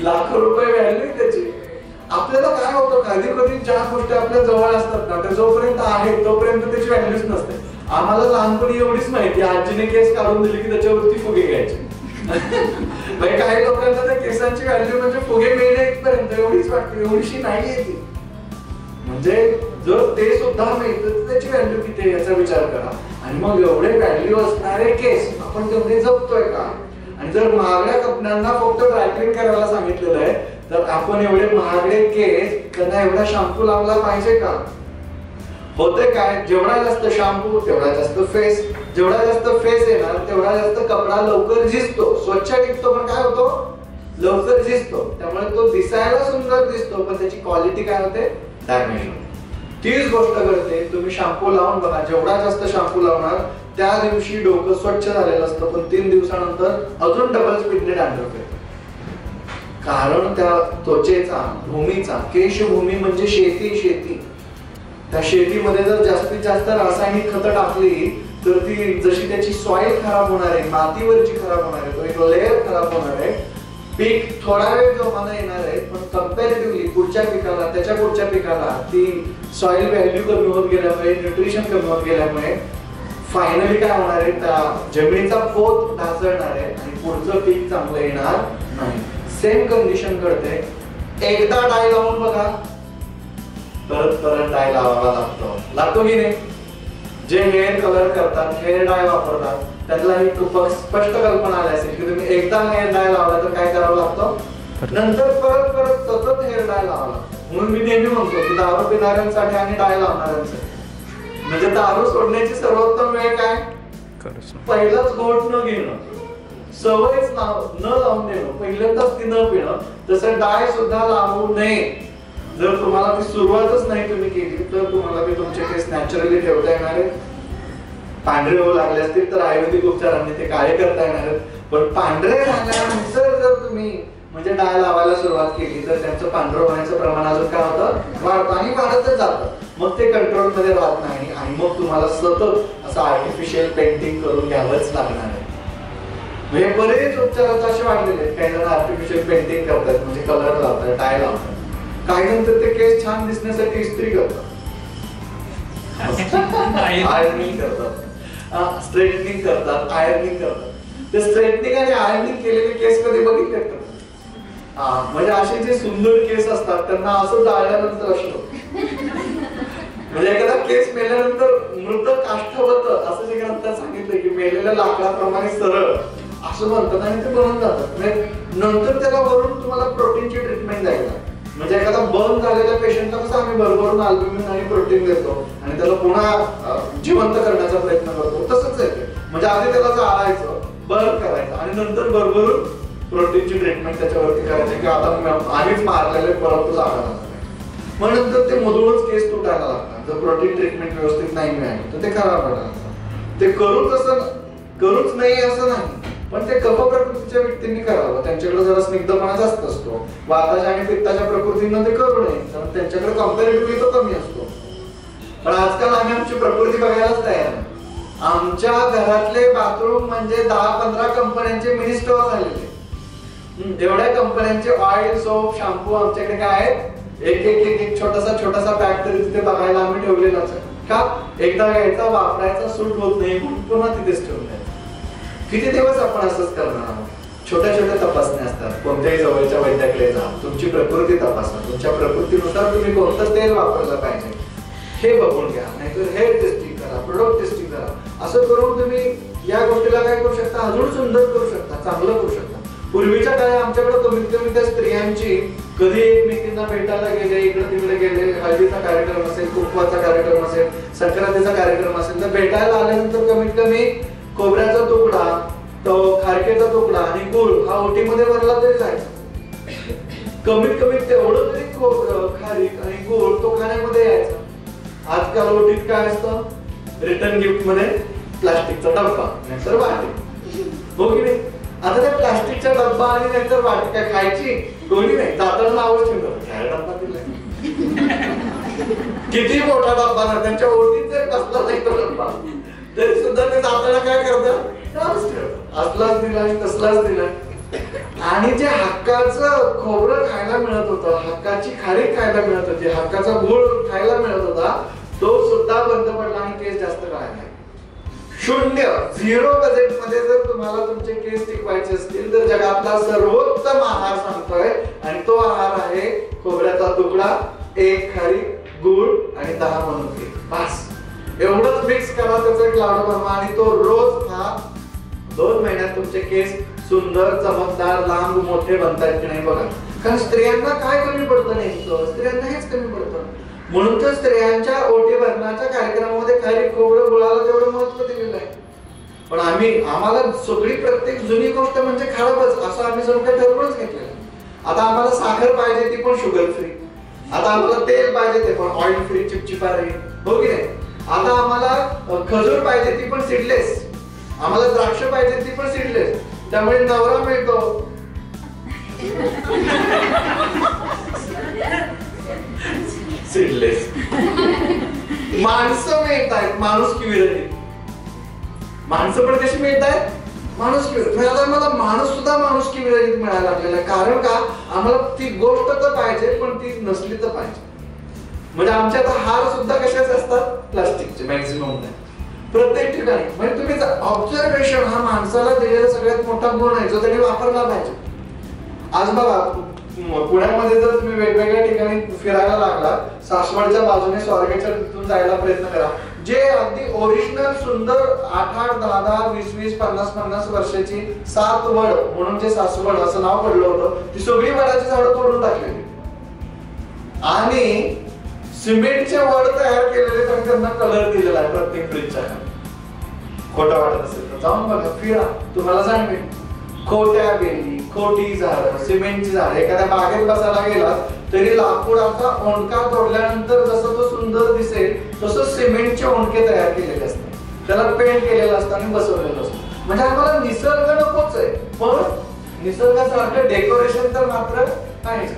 लाखो रुपये व्हॅल्यू त्याची. आपल्याला काय होतं, कधी कधी ज्या गोष्टी आपल्या जवळ असतात ना त्या जोपर्यंत आहेत तोपर्यंत त्याची व्हॅल्यूच नसते. आम्हाला लहानपणी एवढीच माहिती, आजीने केस काढून दिली की त्याच्यावरती फुगे घ्यायचे. काही लोकांना त्या केसांची व्हॅल्यू म्हणजे फुगे मिळणे इथपर्यंत एवढीच वाटते, एवढीशी नाहीये ती. म्हणजे जर ते सुद्धा मिळतं तर त्याची व्हॅल्यू किती आहे याचा विचार करा. आणि मग एवढे व्हॅल्यू असणारे केस आपण तेवढे जपतोय का? आणि जर महागड्या कंपन्यांना फक्त ड्रायक्लीन करायला सांगितलेलं आहे तर आपण एवढे महागडे केस त्यांना एवढा शॅम्पू लावला पाहिजे का? होते काय, जेवढा जास्त शॅम्पू तेवढा जास्त फेस, जेवढा जास्त फेस येणार तेवढा जास्त कपडा लवकर झिजतो, स्वच्छ टिकतो, पण काय होतो लवकर झिजतो. त्यामुळे तो दिसायला सुंदर दिसतो पण त्याची क्वालिटी काय होते, डॅमेज होते. तीच गोष्ट घडते, तुम्ही शॅम्पू लावून बघा, जेवढा जास्त शॅम्पू लावणार त्या दिवशी डोकं स्वच्छ झालेलं असतं पण 3 दिवसानंतर अजून डबल स्पीडने डॅन्ड्रफ येतो. कारण त्या त्वचेचा, भूमीचा, केशभूमी म्हणजे शेती, त्या शेतीमध्ये जर जास्तीत जास्त रासायनिक खतं टाकली तर ती जशी त्याची सॉइल खराब होणार आहे, मातीवरची खराब होणार आहे, तो एक लेअर खराब होणार आहे, पीक थोडा वेळ जोमानं येणार आहे पण कंपॅरेटिव्हली पुढच्या पिकाला, त्याच्या पुढच्या पिकाला ती सॉइल व्हॅल्यू कमी होत गेल्यामुळे, न्यूट्रिशन कमी होत गेल्यामुळे फायनली काय होणार आहे, त्या जमिनीचा पोत ढासळणार आहे आणि पुढचं पीक चांगलं येणार नाही. सेम कंडिशन घडते. एकदा डाय लावून बघा, परत डाय लावावा लागतो की नाही? जे हेअर कलर करतात, हेअर डाय वापरतात, त्यातला ही स्पष्ट कल्पना आली असेल की तुम्ही एकदा हेअर डाय लावला तर काय करावं लागतं, नंतर परत सतत हेअर डाय लावावा लागतो. म्हणून मी नेहमी म्हणतो की दारू पिणाऱ्यांसाठी आणि डाय लावणाऱ्यांसाठी, म्हणजे दारू सोडण्याची सर्वोत्तम वेळ काय, पहिलाच घोट न घेणं, सवयच न लावून देणं, पहिल्यांदाच ती न पिणं. तसं डाय सुद्धा लावू नये. जर तुम्हाला ती सुरुवातच नाही तुम्ही केली तर तुम्हाला मी तुमचे केस नॅचरली ठेवता येणार आहेत. पांढरे होऊ लागले असतील तर आयुर्वेदिक उपचारांनी ते काळे करता येणार आहेत. पण पांढरे झाल्यानंतर जर तुम्ही म्हणजे डाय लावायला सुरुवात केली तर त्यांचं पांढरं होण्याचं प्रमाण अजून काय होतं, वाढतं आणि वाढतच जातं. मग ते कंट्रोल मध्ये राहत नाही आणि मग तुम्हाला सतत असं आर्टिफिशियल पेंटिंग करून घ्यावंच लागणार आहे. म्हणजे बरेच उपचार असे वाढलेले आहेत. काही जण आर्टिफिशियल पेंटिंग करतात, म्हणजे कलर लावतात, डाय लावतात. काही नंतर ते केस छान दिसण्यासाठी इस्त्री करतात, आयर्निंग करतात, स्ट्रेटनिंग करतात, आयर्निंग करतात. ते स्ट्रेटनिंग आणि आयर्निंग केलेले केस कधी बघितले का? म्हणजे असे जे सुंदर केस असतात त्यांना असं जाळल्यानंतर असतो, म्हणजे एखादा केस मेल्यानंतर मृत काष्ठवत असं जे ग्रंथात सांगितलं की मेलेल्या लाकडाप्रमाणे सरळ असं म्हणतात आणि ते बनून जातात. नंतर त्याला वरून तुम्हाला प्रोटीनची ट्रीटमेंट द्यायला, म्हणजे एखादा बर्न झालेल्या पेशंटला कसं आम्ही भरभरून अल्ब्युमिन आणि प्रोटीन देतो आणि त्याला पुन्हा जिवंत करण्याचा प्रयत्न करतो, तसंच आहे. म्हणजे आधी त्याला जाळायचं, बर्न करायचं आणि नंतर भरभरून प्रोटीनची ट्रीटमेंट त्याच्यावरती करायची की आता आधीच मारलेले परत तो जागा लागणार. मग नंतर ते मधूनच केस तुटायला लागतात जर प्रोटीन ट्रीटमेंट व्यवस्थित नाही मिळाली तर ते खराब व्हायला लागतात. ते करूच नाही असं नाही, पण ते कफ प्रकृतीच्या व्यक्तींनी करावं. त्यांच्याकडे जरा स्निग्धपणा जास्त असतो, वाताच्या आणि पित्ताच्या प्रकृतींना ते करू नये कारण त्यांच्याकडे कम्पॅरेटिव्हली तो कमी असतो. पण आजकाल आम्ही आमची प्रकृती बघायलाच तयार नाही. आमच्या घरातले बाथरूम म्हणजे 10-15 कंपन्यांचे मिनी स्टोअर झालेले. एवढ्या कंपन्यांचे ऑइल, सोप, शॅम्पू आमच्याकडे काय आहेत, एक छोटासा पॅक तरी तिथे बघायला आम्ही ठेवलेलाच आहे. का? एकदा घ्यायचा, वापरायचा, सूट होत नाही म्हणून पुन्हा तिथेच ठेवून. किती दिवस आपण असंच करणार आहोत? छोट्या तपासण्या असतात. कोणत्याही जवळच्या वैद्याकडे जा, तुमची प्रकृती तपासा, तुमच्या प्रकृतीनुसार तुम्ही कोणतं तेल वापरलं पाहिजे हे बघून घ्या, नाहीतर हेअर टेस्टिंग करा, प्रोडक्ट टेस्टिंग करा. असं करून तुम्ही या गोष्टीला काय करू शकता, अजून सुंदर करू शकता, चांगलं करू शकता. पूर्वीच्या काळी आमच्याकडे कमीत कमी त्या स्त्रियांची कधी एकमेकींना भेटायला गेले, इकडे तिकडे गेले, हळदीचा कार्यक्रम असेल, कुंकवाचा कार्यक्रम असेल, संक्रांतीचा कार्यक्रम असेल तर भेटायला आल्यानंतर कमीत कमी खोबऱ्याचा तुकडा, तो खारकेचा तुकडा आणि गुळ हा ओटीमध्ये भरला तरी जायचा. कमीत कमी तेवढं तरी खारीक आणि गुळ तो खाण्यामध्ये यायचा. आजकाल ओटीत काय असतं, रिटर्न गिफ्ट मध्ये प्लास्टिकचा डब्बा नाहीतर वाटी, हो की नाही? आता त्या प्लास्टिकचा डब्बा आणि नाहीतर वाटी काय खायची कोणी नाही, दातांना आवड काय डब्बा दिलाय, किती मोठा डब्बा ना, त्यांच्या ओटीत जर कसला नाही तो डब्बा तरी सुद्धा ते दाताला काय करतात, असलाच दिलाय तसलाच दिलाय. आणि जे हक्काचं खोबरं खायला मिळत होतं, हक्काची खारीक खायला मिळत होती, हक्काचा गुळ खायला मिळत होता, तो सुद्धा बंद पडला आणि केस जास्त काढायला. 0 बजेट मध्ये जर तुम्हाला तुमचे केस टिकवायचे असतील तर जगातला सर्वोत्तम आहार सांगतोय आणि तो आहार आहे खोबऱ्याचा तुकडा, 1 खारीक, गुळ आणि 10 मनुके, बस एवढंच मिक्स करा, त्याचा एक लाडू बनवा आणि तो रोज खा. 2 महिन्यात तुमचे केस सुंदर, चमकदार, लांब, मोठे बनतायत की नाही बघा. कारण स्त्रियांना काय कमी पडतं नेमकं, स्त्रियांना हेच कमी पडतं. म्हणून तर स्त्रियांच्या ओटी भरण्याच्या कार्यक्रमामध्ये खाली खोबरं गुळाला तेवढं महत्व दिलेलं आहे. पण आम्हाला सगळी प्रत्येक जुनी गोष्ट म्हणजे खराबच असं आम्ही सगळं ठरवूनच घेतलेलं. आता आम्हाला साखर पाहिजे ती पण शुगर फ्री, आता आम्हाला तेल पाहिजे ते पण ऑइल फ्री, चिपचिपा राहील, हो की नाही. आता आम्हाला खजूर पाहिजे ती पण सीडलेस, आम्हाला द्राक्ष पाहिजे ती पण सीडलेस. त्यामुळे नवरा मिळतो सीडलेस. माणसं मिळत आहेत माणूस की विरहित. माणसं पण कशी मिळत आहेत, माणूस की विरहित. आता आम्हाला माणूस सुद्धा माणूस की विरहित मिळायला लागलेला आहे. कारण का, आम्हाला ती गोष्ट तर पाहिजे पण ती नसली तर पाहिजे. म्हणजे आमच्या आता हार सुद्धा कशाचे असतात, प्लास्टिकचे मॅक्झिमम नाही, प्रत्येक ठिकाणी. म्हणजे तुम्ही ऑब्झर्वेशन हा माणसाला दिलेला सगळ्यात मोठा गुण आहे जो त्यांनी वापरला पाहिजे. आज बघा पुण्यामध्ये जर तुम्ही वेगवेगळ्या ठिकाणी फिरायला लागला, सासवडच्या बाजूने स्वारगेटच्या तिथून जायला प्रयत्न करा, जे अगदी ओरिजिनल सुंदर 8-8, 10-10, 20-20, 50-50 वर्षाची 7 वड म्हणून जे सासवड असं नाव पडलं होतं, ती सगळी वडाची झाडं तोडून टाकलेली आणि सिमेंटचे वड तयार केलेले, पण त्यांना कलर दिलेला आहे प्रत्येक ब्रिजच्या. खोटा वाटत असेल तर जाऊन बघा, फिरा, तुम्हाला सांगेन. खोट्या बेली, खोटी झाडं, सिमेंटची झाडं. एखाद्या बागेत बसायला गेला तरी लाकूडाचा ओंडका तोडल्यानंतर जसं तो सुंदर दिसेल तसं सिमेंटचे ओंडके तयार केलेले असतात, त्याला पेंट केलेलं असतं आणि बसवलेलं असतं. म्हणजे आम्हाला निसर्ग नकोच आहे, पण निसर्गासारखं डेकोरेशन तर मात्र पाहिजे.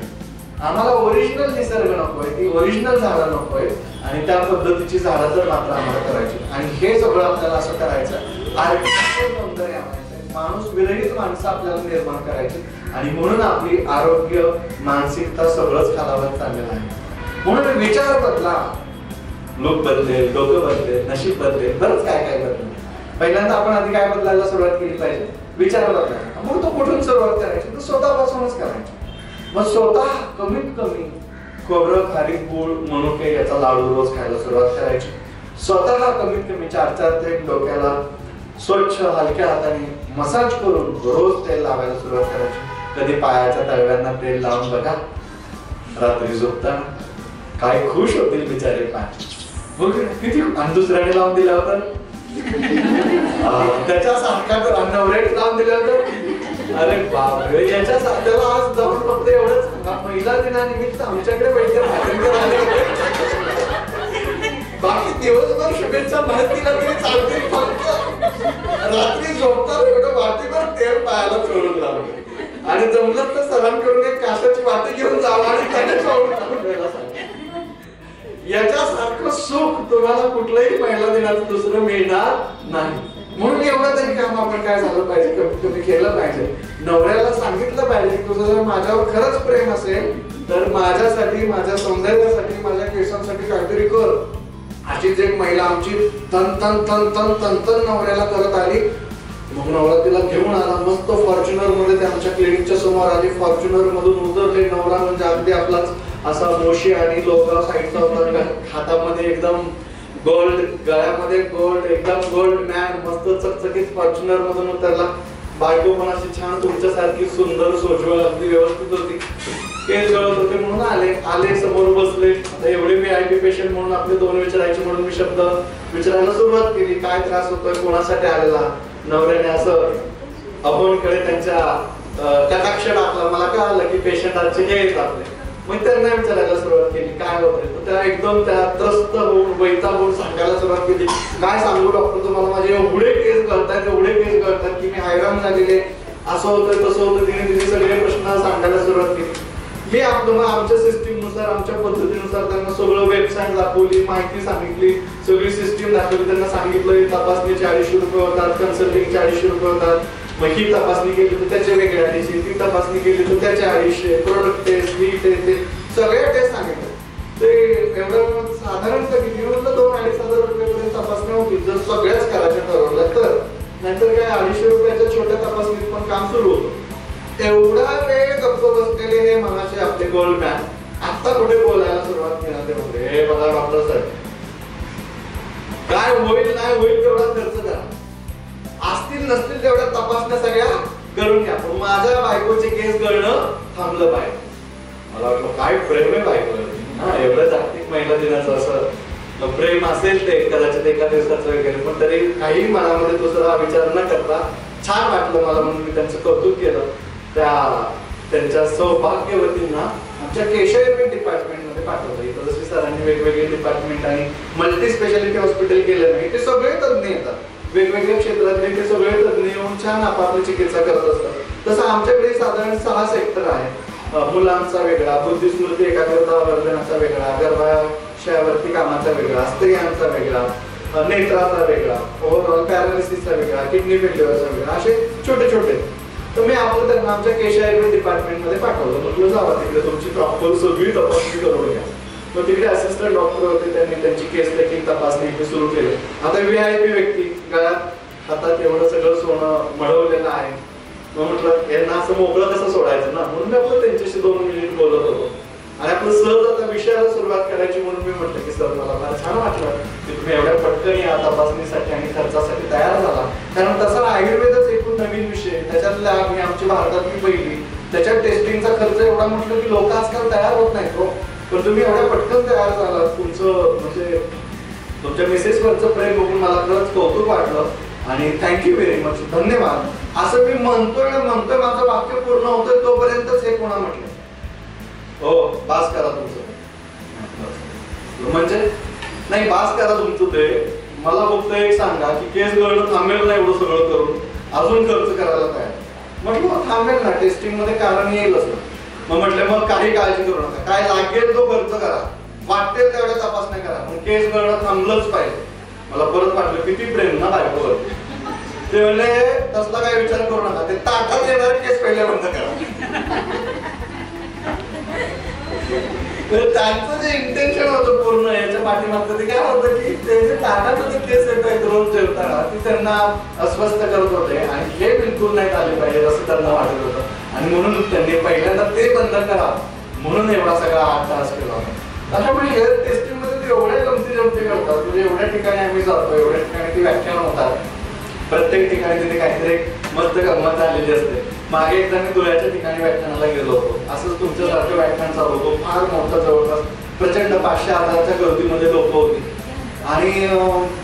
आम्हाला ओरिजिनल निसर्ग नकोय, ती ओरिजिनल झाडं नकोय आणि त्या पद्धतीची झाडं तर मात्र आम्हाला करायची. आणि हे सगळं आपल्याला असं करायचं, आर्टिफिशियल सौंदर्य आणायचं, माणूस विरहित माणसं आपल्याला निर्माण करायची. आणि म्हणून आपली आरोग्य, मानसिकता सगळंच खालावत चाललेलं आहे. म्हणून विचार बदला, लोक बदलेल, डोकं बदलेल, नशीब बदलेल, बरंच काय काय बदलेल. पहिल्यांदा आपण आधी काय बदलायला सुरुवात केली पाहिजे, विचार बदलायला. मग तो कुठून सुरुवात करायची, तर स्वतःपासूनच करायची. मग स्वतः कमीत कमी खोबरं, खारीक, गूळ, मनुके याचा लाडू रोज खायला सुरुवात करायची. स्वतः कमीत कमी 4-4 थेंब डोक्याला स्वच्छ हलक्या हाताने मसाज करून रोज तेल लावायला सुरुवात करायची. कधी पायाच्या तळव्यांना तेल लावून बघा, रात्री झोपताना काय खुश होतील बिचारे पाय, किती. आणि दुसऱ्याने लावून दिला होता त्याच्या सारखा तर नवऱ्याने लावून दिला होता, अरे बापरे. याच्या त्याला आज जाऊन फक्त एवढंच, महिला दिनानिमित्त आमच्याकडे वैद्य आले, बाकी दिवसभर शुभेच्छा माहितीला तरी चालते, फक्त रात्री झोपताना एवढं वाटीभर तेल पायाला चोरून लावलं. आणि जमलं तर सरांकडून एक काशाची वाटी घेऊन जावं आणि त्याने चोरून लावून सांग. याच्यासारखं सुख तुम्हाला कुठलंही महिला दिनाचं दुसरं मिळणार नाही. म्हणून एवढं तरी काम आपण काय झालं पाहिजे, कमीत कमी केलं पाहिजे. नवऱ्याला सांगितलं पाहिजे की तुझं जर माझ्यावर खरंच प्रेम असेल तर माझ्यासाठी, माझ्या सौंदर्यासाठी, माझ्या केसांसाठी काहीतरी कर. अशीच एक महिला आमची तन तन तन तन तन तन नवऱ्याला करत आली. मग नवरा तिला घेऊन आला, मस्त फॉर्च्युनर मध्ये ते आमच्या क्लिनिकच्या समोर आली. फॉर्च्युनर मधून उतरले. नवरा म्हणजे अगदी आपलाच असा मोशी आणि लोगाव साईडचा होता, हातामध्ये एकदम गोल्ड, गळ्यामध्ये गोल्ड, एकदम गोल्ड मॅन, मस्त चकचकीत फॉर्च्युनर मधून उतरला. बायको पण अशी छान तुमच्यासारखी सुंदर, सोजवळ, अगदी व्यवस्थित होती. केस गळत होते म्हणून आले समोर बसले. आता एवढे VIP पेशंट म्हणून आपले 2 विचारायचे म्हणून मी शब्द विचारायला सुरुवात केली. काय त्रास होतोय, कोणासाठी आलेला. नवऱ्याने असं अभोनकडे त्यांच्या कटाक्ष टाकला. मला कळालं की पेशंट आजचे हे आपले. मग त्यांना विचारायला सुरुवात केली काय होतंय. तर त्या एकदम त्या त्रस्त होऊन, वैतागून सांगायला सुरुवात केली. काय सांगू डॉक्टर तुम्हाला, माझे एवढे केस गळतात, एवढे केस गळतात की मी हैराण झालेले, असं होतं तसं होतं. तिने सगळे प्रश्न सांगायला सुरुवात केली. मी आमच्या सिस्टीमनुसार, आमच्या पद्धतीनुसार त्यांना सगळं वेबसाईट दाखवली, माहिती सांगितली, सगळी सिस्टीम दाखवली. त्यांना सांगितलं तपासणी 40 रुपये होतात, कन्सल्टिंग 40 रुपये होतात. मग ही तपासणी केली तर त्याचे वेगळे 250, ती तपासणी केली तर त्याचे 250, प्रोडक्ट टेस्ट, ही टेस्ट, सगळे टेस्ट सांगितले. ते एवढं साधारणतः किती म्हटलं 2-2.5 हजार रुपयापर्यंत तपासण्या होतील जर सगळ्याच करायच्या ठरवल्या तर. नाहीतर काय 250 रुपयाच्या छोट्या तपासणीत पण काम सुरू होतं. एवढा वेळ गप्प बसलेले हे मनाचे आपले गोल्ड मॅन आता कुठे बोलायला सुरुवात केला ते म्हणजे हे बघा डॉक्टर साहेब, काय होईल नाही होईल तेवढा खर्च करा, असतील नसतील तेवढ्या तपासण्या सगळ्या करून घ्या, पण माझ्या बायकोचे केस गळणं थांबलं पाहिजे. मला वाटलं काय प्रेम आहे बायकोवर, एवढं जागतिक महिला दिनाचं असं प्रेम असेल ते कदाचित एका दिवसाचं वगैरे, पण तरी काही मनामध्ये दुसरा विचार न करता छान वाटलं मला, म्हणून मी त्यांचं कौतुक केलं. त्यांच्या सौभाग्यवतींना आमच्या केशव डिपार्टमेंट मध्ये पाठवलं. इथं जसे सरांनी वेगवेगळे डिपार्टमेंट आणि मल्टी स्पेशालिटी हॉस्पिटल केलं नाही, ते सगळे तज्ञ येतात, वेगवेगळ्या क्षेत्रातले ते सगळे तज्ञ येऊन छान आपापली चिकित्सा करत असतात. तसं आमच्याकडे साधारण 6 सेक्टर आहेत. मुलांचा वेगळा, बुद्धिस्मृती एकाग्रता वर्धनाचा वेगळा, गर्भाशयावरती कामाचा वेगळा, स्त्रियांचा वेगळा, नेत्राचा वेगळा, ओव्हरऑल पॅरालिसिसचा वेगळा, किडनी फेल्युअरचा वेगळा, असे छोटे छोटे. तर मी आपलं त्यांना आमच्या केशव डिपार्टमेंट मध्ये पाठवलं. म्हटलं जावा तिकडे तुमची प्रॉपर सगळी तपासणी करून घ्या. मग तिकडे असिस्टंट डॉक्टर होते, त्यांनी त्यांची केस टेकिंग तपासणी इथे सुरू केली. आता VIP व्यक्ती, गळ्यात हातात एवढं सगळं सोनं मळवलेलं आहे. मग म्हटलं यांना असं मोकळं कसं सोडायचं ना, म्हणून मी आपलं त्यांच्याशी 2 मिनिट बोलत होतो आणि आपलं सहज आता विषयाला सुरुवात करायची. म्हणून मी म्हटलं की सर मला फार छान वाटलं की तुम्ही एवढ्या पटकन या तपासणीसाठी आणि खर्चासाठी तयार झाला, कारण तसा आयुर्वेदच एकूण नवीन विषय, त्याच्यातल्या आमची भारतातली पहिली, त्याच्यात टेस्टिंगचा खर्च एवढा म्हटलं की लोक आजकाल तयार होत नाहीत हो. पण तुम्ही एवढ्या पटकन तयार झाला, तुमचं म्हणजे तुमच्या मिसेसवरचं प्रेम बघून मला खरंच कौतुक वाटलं आणि थँक्यू व्हेरी मच, धन्यवाद. असं मी म्हणतोय माझं वाक्य पूर्ण होतंय तोपर्यंतच हे कोणा म्हटलं हो बास करा तुमचं, म्हणजे नाही बास करा तुमचं ते, मला फक्त एक सांगा की केस गळणं थांबेल ना एवढं सगळं करून, अजून खर्च करायला तयार. म्हटलं मग थांबेल ना, टेस्टिंग मध्ये कारण येईलच ना. मग म्हटलं मग काही काळजी करू नका, काय लागेल तो खर्च करा, वाटेल तेवढ्या तपासण्या करा, पण केस गळणं थांबलंच पाहिजे. मला परत वाटलं किती प्रेम ना बायकोवर. ते म्हणले तसला काही विचार करू नका, ते ताटात येणारे केस पहिले बंद करा. त्यांचं जे इंटेन्शन होतं पूर्ण याच्या पाठीमागचं ते काय होतं की ते जे ताटात केस येत आहेत रोज जेवताना ते त्यांना अस्वस्थ करत होते आणि हे बिलकुल नाही आले पाहिजे असं त्यांना वाटत होतं. आणि म्हणून त्यांनी पहिल्यांदा ते बंद करा म्हणून एवढा सगळा 8 तास केला होता. त्याच्यामुळे हेअर टेस्टिंग मध्ये ते एवढ्या गमती जमती करतात, म्हणजे एवढ्या ठिकाणी आम्ही जातो, एवढ्या ठिकाणी ती व्याख्यान होतात, प्रत्येक ठिकाणी तिथे काहीतरी मस्त गंमत झालेली असते. मागे एकदा मी धुळ्याच्या ठिकाणी व्याख्यानाला गेलो होतो, असंच तुमच्यासारखं व्याख्यान चालू होतो, फार मोठं जवळपास प्रचंड 500-1000च्या गर्दीमध्ये लोक होती आणि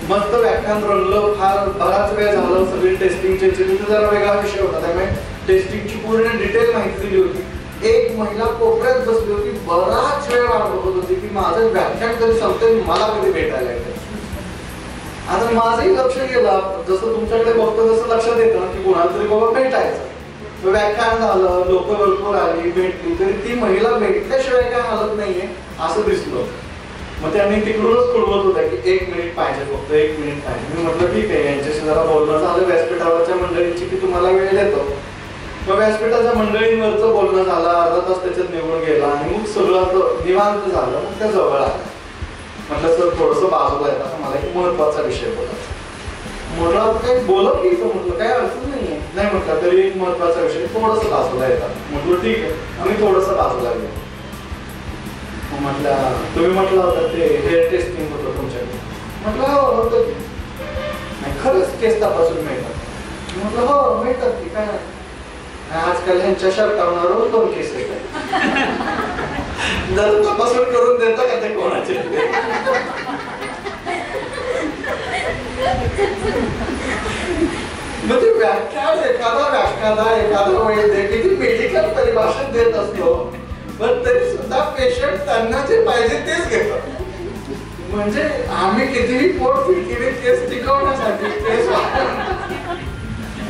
मस्त व्याख्यान रंगलं, फार बराच वेळ झालं, सगळी टेस्टिंगची तिथे जरा वेगळा विषय होता, त्यामुळे टेस्टिंगची पूर्ण डिटेल माहिती दिली होती. एक महिला कोपऱ्यात बसली होती, बराच वेळ वाट बघत होती की माझं व्याख्यान कधी संपतंय, मला कधी भेटायला येतं. आता माझंही लक्ष गेलं, जसं तुमच्याकडे बघतो तसं लक्षात येतं की कोणाला तरी बाबा भेटायचं. व्याख्यान झालं, लोक भरपूर आली, भेटली, तरी ती महिला भेटल्याशिवाय काय हालत नाहीये असं दिसलं. मग त्यांनी तिकडूनच पुढवत होता की 1 मिनिट पाहिजे, फक्त 1 मिनिट पाहिजे. मी म्हटलं ठीक आहे, यांच्याशी जरा बोलणं झालं व्यासपीठावरच्या मंडळींची की तुम्हाला वेळ देतो. मग व्यासपीठाच्या मंडळींवरचं बोलणं झालं, अर्धा तास त्याच्यात निघून गेला आणि मग सगळं निवांत झालं. मग त्या जवळ आलं, म्हटलं सर थोडंसं बाजूला येतं, मला एक महत्वाचा विषय बोलायचा. म्हटलं काही बोलत की म्हटलं काही अडचण नाहीये. नाही म्हटलं तरी एक महत्वाचा विषय, थोडंसं बाजूला येतात. म्हटलं ठीक आहे, आम्ही थोडंसं बाजूला गेलो. म्हटलं तुम्ही म्हटलं होतं ते हेअर टेस्टिंग होतं तुमच्याकडे. म्हटलं हो होतं की नाही, खरंच केस तपासून मिळतात. म्हटलं हो मिळतात की काय नाही, आजकाल ह्यांच्या शर्टावर रोज 2 केस येतात. जर तपासून करून देता का ते कोणाचे? म्हणजे व्याख्यान एखादा वैद्य किती मेडिकल परिभाषेत देत असतो, पण तरी सुद्धा पेशंट त्यांना जे पाहिजे तेच घेतात. म्हणजे आम्ही कितीही पोट फिटकीने केस टिकवण्यासाठी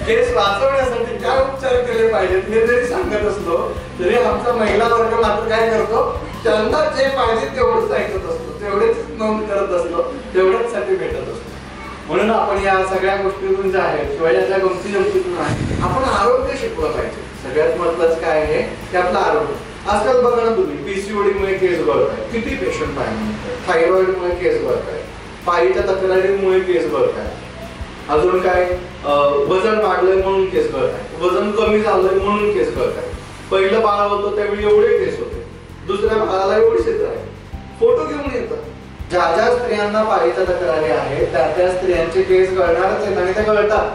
केस वाचवण्यासाठी काय उपचार केले पाहिजेत हे जरी सांगत असलो तरी आमचा महिला वर्ग मात्र काय करतो, त्यांना जे पाहिजे तेवढंच ऐकत असतो, तेवढेच नोंद करत असतो, तेवढ्याच साठी भेटत असतो. म्हणून आपण या सगळ्या गोष्टीतून ज्या आहेत किंवा या ज्या गमती जमतीतून आहे आपण आरोग्य शिकवलं पाहिजे. सगळ्यात महत्वाचं काय आहे की आपलं आरोग्य. आजकाल बघा ना तुम्ही, PCOD मुळे केस गळत आहे, किती पेशंट आहे, थायरॉइड मुळे केस गळत आहे, पाळीच्या तक्रारीमुळे केस गळत आहे, अजून काय वजन वाढलंय म्हणून केस गळत आहे, वजन कमी झालंय म्हणून केस गळत आहे. पहिलं बाळ होतं त्यावेळी एवढे केस होते, दुसऱ्या बाळाला एवढीच आहे, फोटो घेऊन येतात. ज्या ज्या स्त्रियांना पाळीच्या तक्रारी आहेत त्या त्या स्त्रियांचे केस गळणारच आहेत आणि त्या गळतात.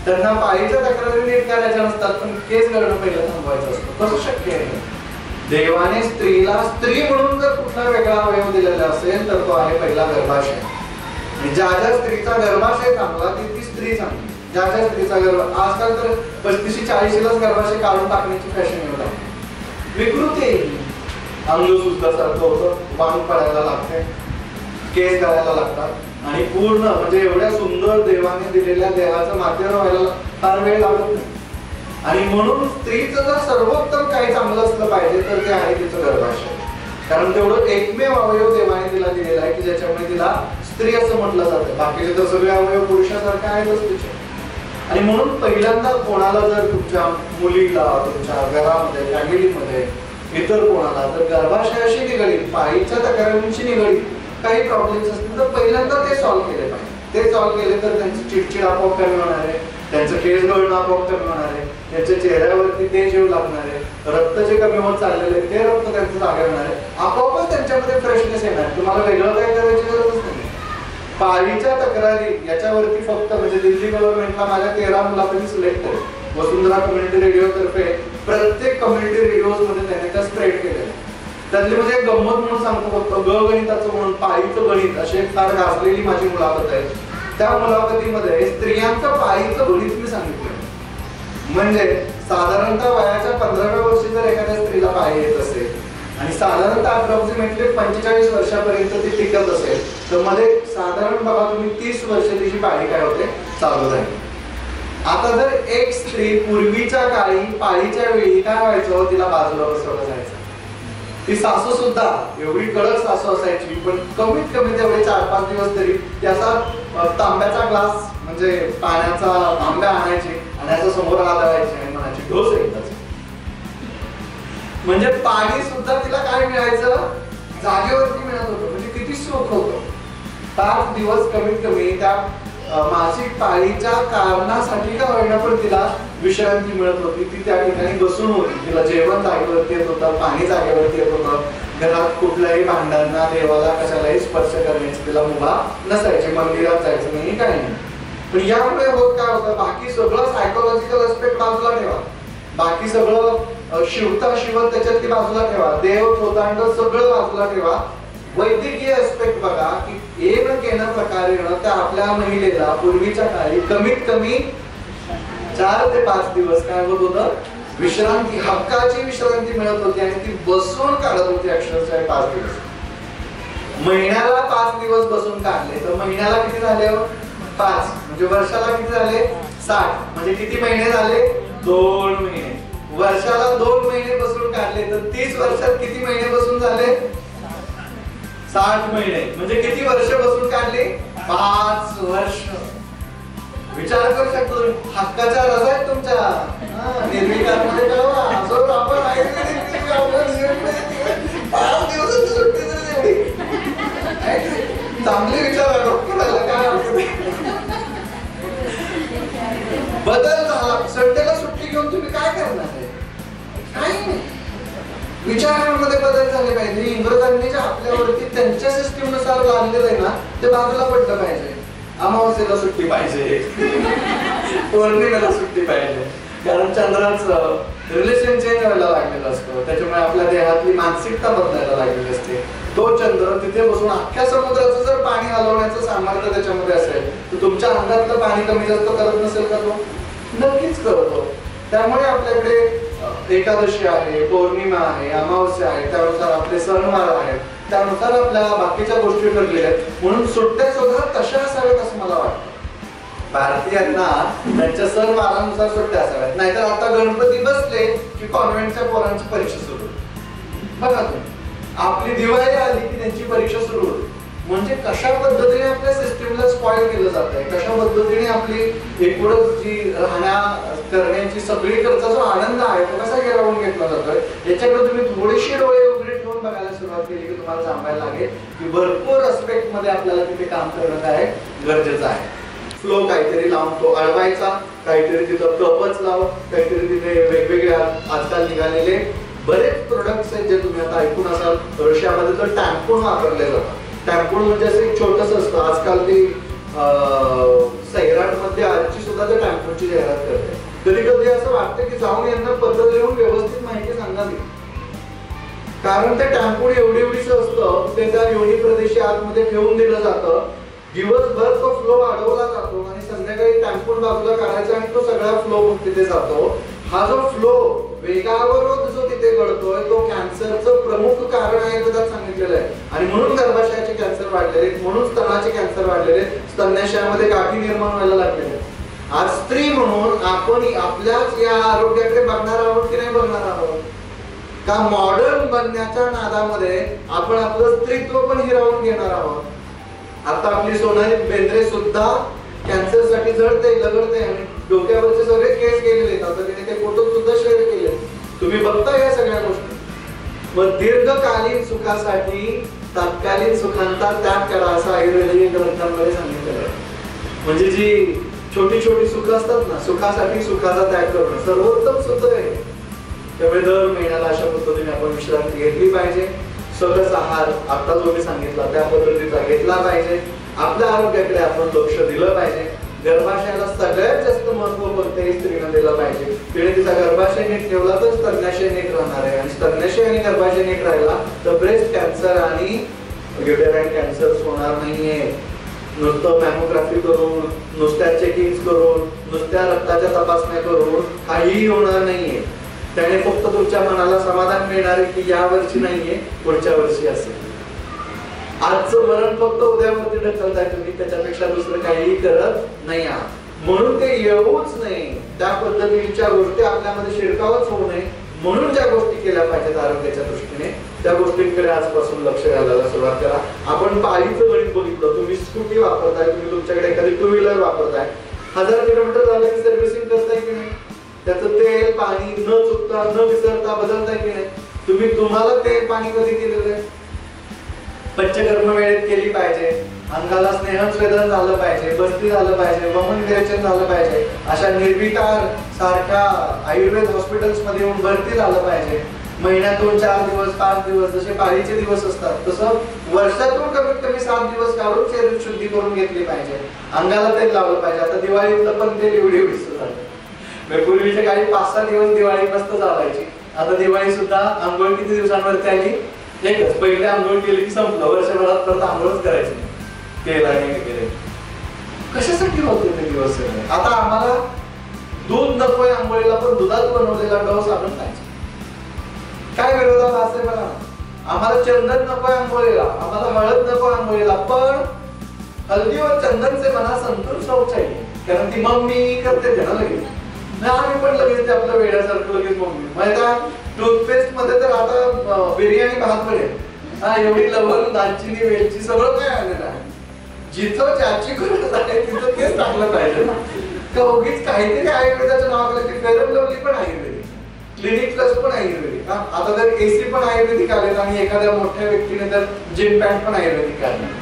त्यांना पाळीच्या तक्रारी नीट करायच्या नसतात, पण केस गळणं पहिलं थांबवायचं असतं. कसं शक्य आहे? देवाने स्त्रीला स्त्री म्हणून जर कुठला वेगळा अवयव दिलेला असेल तर तो आहे पहिला गर्भाशय. आणि ज्या ज्या स्त्रीचा गर्भाशय चांगला ती स्त्री चांगली. ज्या ज्या स्त्रीचा गर्भ आजकाल तर 35-40लाच गर्भाशय काढून टाकण्याची फॅशन येऊ लागली. विकृती आहे, अंग सुद्धासारखं होतं, बांध पडायला लागते, केस गळायला लागतात आणि पूर्ण म्हणजे एवढ्या सुंदर देवाने दिलेल्या देहाचं माध्यम व्हायला फार वेळ लागत नाही. आणि म्हणून स्त्रीचं जर सर्वोत्तम काही चांगलं असलं पाहिजे तर ते आहे तिचं गर्भाशय. कारण तेवढं एकमेव अवयव देवाने तिला दिलेला आहे की ज्याच्यामुळे तिला स्त्री असं म्हटलं जातं. बाकीचे तर सगळे अवयव पुरुषासारखे आहेतच तिचे. आणि म्हणून पहिल्यांदा कोणाला जर तुमच्या मुलीला तुमच्या घरामध्ये फॅमिलीमध्ये इतर कोणाला जर गर्भाशयाशी निगडीत पाळीच्या तक्रारींशी निगडीत काही प्रॉब्लेम्स असतील तर पहिल्यांदा ते सॉल्व्ह केले पाहिजे. ते सॉल्व्ह केले तर त्यांची चिडचिड आपोआप कमी होणार आहे, त्यांचं केस गळणं आपोआप कमी होणार आहे, त्यांच्या चेहऱ्यावरती तेज येऊ लागणार आहे, रक्त जे कमी होत चाललेलं आहे ते रक्त त्यांचं जागे होणार आहे, आपोआपच त्यांच्यामध्ये फ्रेशनेस येणार. तुम्हाला वेगळं काय करायची गरजच नाही. पाळीच्या तक्रारी याच्यावरती फक्त म्हणजे दिल्ली गव्हर्नमेंटला माझ्या 13 मुलाखती सिलेक्ट केल्या. वसुंधरा कम्युनिटी रेडिओ तर्फे प्रत्येक कम्युनिटी रेडिओज मध्ये त्याने त्या स्प्रेड केलेल्या. त्यातली म्हणजे एक गंमत म्हणून सांगतो फक्त, गणिताचं म्हणून पाळीचं गणित अशी एक फार गाजलेली माझी मुलाखत आहे. त्या मुलाखतीमध्ये स्त्रियांचं पाळीचं गणित मी सांगितलं. म्हणजे साधारणतः वयाच्या 15व्या वर्षी जर एखाद्या स्त्रीला पाळी येत असेल आणि साधारणतः अप्रॉक्सिमेटली 45 वर्षापर्यंत ती टिकत असेल तर मध्ये साधारण बघा तुम्ही 30 वर्ष तिची पाळी काय होते चालू झाली. आता जर एक स्त्री पूर्वीच्या काळी पाळीच्या वेळी काय व्हायचं, तिला बाजूला बसवलं जायचं. ती सासू सुद्धा एवढी कडक सासू असायची पण कमीत कमी तेवढे 4-5 दिवस तरी त्याचा तांब्याचा ग्लास म्हणजे पाण्याचा तांब्या आणायची आणि त्याच्या समोर आदळायची आणि म्हणायची डोस एकदाच. म्हणजे पाणी सुद्धा तिला काय मिळायचं, जागेवरती मिळत होतं. म्हणजे किती सुख होतं. 5 दिवस कमीत कमी त्या मासिक पाळीच्या कारणासाठी का होईना पण तिला विश्रांती मिळत होती. ती त्या ठिकाणी बसून होती, तिला जेवण जागेवरती येत होतं, पाणी जागेवरती येत होतं, घरात कुठल्याही भांड्यांना देवाला कशालाही स्पर्श करण्याची तिला मुभा नसायची, मंदिरात जायचं नाही काही नाही. पण यामुळे होत काय होतं, बाकी सगळं सायकोलॉजिकल एस्पेक्ट बाजूला ठेवा, बाकी सगळं शिवता शिवत त्याच्यात ती बाजूला ठेवा, देव थोतांड सगळं बाजूला ठेवा. वैद्यकीय एस्पेक्ट बघा की एक केनं प्रकारेण त्या आपल्या महिलेला पूर्वीच्या काळी कमीत कमी 4 ते 5 दिवस काय होत होतं, विश्रांती, हक्काची विश्रांती मिळत होती आणि ती बसून काढत होती अक्षरशः 5 दिवस. महिन्याला 5 दिवस बसून काढले तर महिन्याला किती झाले, 5 म्हणजे वर्षाला किती झाले, 60 म्हणजे किती महिने झाले, 2 महिने. वर्षाला 2 महिने बसून काढले तर 30 वर्षात किती महिने बसून झाले, 60 महिने. म्हणजे किती वर्ष बसून काढली, 5 वर्ष. विचार करू शकतो, हक्काच्या रजा आहेत तुमच्या, निर्विकारमध्ये कळवा असं आपण 5 दिवसाची सुट्टी तरी एवढी चांगले विचार काय बदल झाला. संडेला सुट्टी घेऊन तुम्ही काय करणार आहे, काही नाही. विचारांमध्ये बदल झाले पाहिजे. इंग्रजांनी जे आपल्यावरती त्यांच्या सिस्टीम नुसार लादलेलं आहे ना ते बाजूला पडलं पाहिजे. अमावस्येला सुट्टी पाहिजे, पौर्णिमेला सुट्टी पाहिजे, कारण चंद्राचं रिलेशन चेंज व्हायला लागलेलं असतं, त्याच्यामुळे आपल्या देहातली मानसिकता बदलायला लागलेली असते. तो चंद्र तिथे बसून अख्ख्या समुद्राचं जर पाणी हलवण्याचं सामर्थ्य त्याच्यामध्ये असेल तर तुमच्या अंगातलं पाणी कमी जास्त करत नसेल का, तो नक्कीच करतो. त्यामुळे आपल्याकडे एकादशी आहे, पौर्णिमा आहे, अमावस्या आहे, त्यानुसार आपले सणवार आहेत, त्यानुसार आपल्या बाकीच्या गोष्टी ठरलेल्या आहेत. म्हणून सुट्ट्या सुद्धा तशा असाव्यात असं मला वाटतं. भारतीयांना त्यांच्या सणवारानुसार सुट्ट्या असाव्यात. नाहीतर आता गणपती बसले की कॉन्व्हेंटच्या पोरांची परीक्षा सुरू होती. बघा तुम्ही, आपली दिवाळी आली की त्यांची परीक्षा सुरू होती. म्हणजे कशा पद्धतीने आपल्या सिस्टीमला स्पॉइल केलं जात आहे, कशा पद्धतीने आपली एकूणच जी राहण्या करण्याची सगळीकडचा जो आनंद आहे तो कसा गिरवून घेतला जातोय, याच्याकडे तुम्ही थोडीशी डोळे उघडे ठेवून बघायला सुरुवात केली की तुम्हाला सांगायला लागेल की भरपूर अस्पेक्ट मध्ये आपल्याला तिथे काम करणं काय गरजेचं आहे. फ्लो काहीतरी लावून तो अडवायचा, काहीतरी तिथं कपच लाव, काहीतरी तिथे वेगवेगळे आजकाल निघालेले बरेच प्रोडक्ट्स आहेत जे तुम्ही आता ऐकून असाल. रशियामध्ये तर टॅम्पून वापरले जातात. टॅम्पून म्हणजे असं एक छोटस असतं. आजकाल ते सैराट मध्ये आजची सुद्धा त्या टॅम्पूची जाहिरात करते. कधी कधी असं वाटतं की जाऊन यांना पत्र लिहून व्यवस्थित माहिती सांगावी, कारण ते टॅम्पून एवढीच असतं, ते त्या योनी प्रदेशी आतमध्ये ठेवून दिलं जातं. दिवसभर तो फ्लो अडवला जातो आणि संध्याकाळी टॅम्पून बाजूला काढायचा आणि तो सगळा फ्लो तिथे जातो. हा जो फ्लो वेगावर जो तिथे घडतोय तो कॅन्सरचं प्रमुख कारण आहे त्यात सांगितलेलं आहे. आणि म्हणून गर्भाशयाचे कॅन्सर वाढलेले आहेत, म्हणून स्तनाचे कॅन्सर वाढलेले आहेत, स्तन्याशयामध्ये गाठी निर्माण व्हायला लागलेले आहेत. आज स्त्री म्हणून आपण आपल्याच या आरोग्याकडे बघणार आहोत की नाही बघणार आहोत? का मॉडर्न बनण्याच्या नादामध्ये आपण आपलं स्त्रीत्व पण हिरावून घेणार आहोत? आता आपली सोनाली बेंद्रे सुद्धा कॅन्सर साठी झडते लगडते आणि डोक्यावरचे सगळे केस गेलेले आहेत. आता तिने ते फोटो सुद्धा शेअर केले, तुम्ही बघता या सगळ्या गोष्टी. मग दीर्घकालीन सुखासाठी तात्कालीन सुखांचा त्याग करा असं आयुर्वेदिक ग्रंथांमध्ये सांगितलेलं आहे. म्हणजे जी छोटी छोटी सुख असतात ना, सुखासाठी सुखाचा त्याग करणं सर्वोत्तम सूत्र आहे. त्यामुळे दर महिन्याला अशा पद्धतीने आपण विश्रांती घेतली पाहिजे. सकस आहार आता जो मी सांगितला त्या पद्धतीचा घेतला पाहिजे. आपल्या आरोग्याकडे आपण लक्ष दिलं पाहिजे. गर्भाशयाला सगळ्यात जास्त महत्व कोणत्याही स्त्रीने दिलं पाहिजे. तिने तिचा गर्भाशय नीट ठेवला तर स्तन्याशय नीट राहणार आहे, आणि स्तन्याशय आणि गर्भाशय नीट राहिला तर ब्रेस्ट कॅन्सर आणि युटेराईन कॅन्सर होणार नाहीये. नुसतं मॅमोग्राफी करून, नुसत्या चेकिंग करून, नुसत्या रक्ताच्या तपासण्या करून काहीही होणार नाहीये. त्याने फक्त तुमच्या मनाला समाधान मिळणार आहे की या वर्षी नाहीये, पुढच्या वर्षी असेल. आजचं मरण फक्त उद्यावरती ढकलताय तुम्ही, त्याच्यापेक्षा दुसरं काहीही करत नाही आहात. म्हणून ते येऊच नाही, त्या पद्धतीच्या गोष्टी आपल्यामध्ये शिरकावच होऊ नये म्हणून ज्या गोष्टी केल्या पाहिजेत आरोग्याच्या दृष्टीने त्या गोष्टींकडे आजपासून लक्ष घालायला सुरुवात करा. आपण पाळीचं गणित बघितलं. तुम्ही स्कूटी वापरताय, तुम्ही तुमच्याकडे एखादी टू व्हीलर वापरताय, 1000 किलोमीटर झालं की सर्व्हिसिंग करताय की नाही? त्याचं तेल पाणी न चुकता न विसरता बदलताय की नाही? तुम्हाला तेल पाणी कधी केलेलं आहे? पंचकर्म वेळेत केली पाहिजे. अंगाला स्नेहस्वेदन झालं पाहिजे, बस्ती झालं पाहिजे, वमन विरेचन झालं पाहिजे. अशा निर्विकार सारख्या आयुर्वेद हॉस्पिटल्स मध्ये येऊन भरती झालं पाहिजे. महिन्यातून 4 दिवस 5 दिवस जसे पाळीचे दिवस असतात तसं वर्षातून कमीत कमी 7 दिवस काढून शरीर शुद्धी करून घेतली पाहिजे. अंगाला तेल लावलं पाहिजे. आता दिवाळीतलं पण तेल एवढी झालं. पूर्वीच्या काळी 5-6 दिवस दिवाळी मस्त चालायची. आता दिवाळी सुद्धा आंघोळ किती दिवसांवरती आली? एकच. पहिले आंघोळ केली की संपलं, वर्षभरात परत आंघोळच करायची तेल आणि वगैरे. कशासाठी होते ते दिवस? आता आम्हाला दूध नकोय आंघोळीला, पण दुधात बनवलेला डव साबण पाहिजे. काय विरोधाभास आहे बघा. आम्हाला चंदन नकोय आंघोळीला, आम्हाला हळद नको आंघोळीला, पण हल्दी और चंदन से बना संतूर शौच चाहिए. कारण ती मम्मी करते ते ना लगेच. आम्ही पण लगेच ते आपलं वेड्यासारखं लगेच मम्मी. माहिती टूथपेस्ट मध्ये तर आता बिर्याणी भात पडेल, एवढी लवंग दालचिनी वेलची सगळं काय आलेलं आहे. जिथं ज्याची गरज आहे तिथं तेच टाकलं पाहिजे ना. का उगीच काहीतरी आयुर्वेदाचं नाव आलं की फेअर लवली पण आयुर्वेदिक, क्लिनिक प्लस पण आयुर्वेदिक. आता तर एसी पण आयुर्वेदिक आले आणि एखाद्या मोठ्या व्यक्तीने तर जिम पॅन्ट पण आयुर्वेदिक काढले.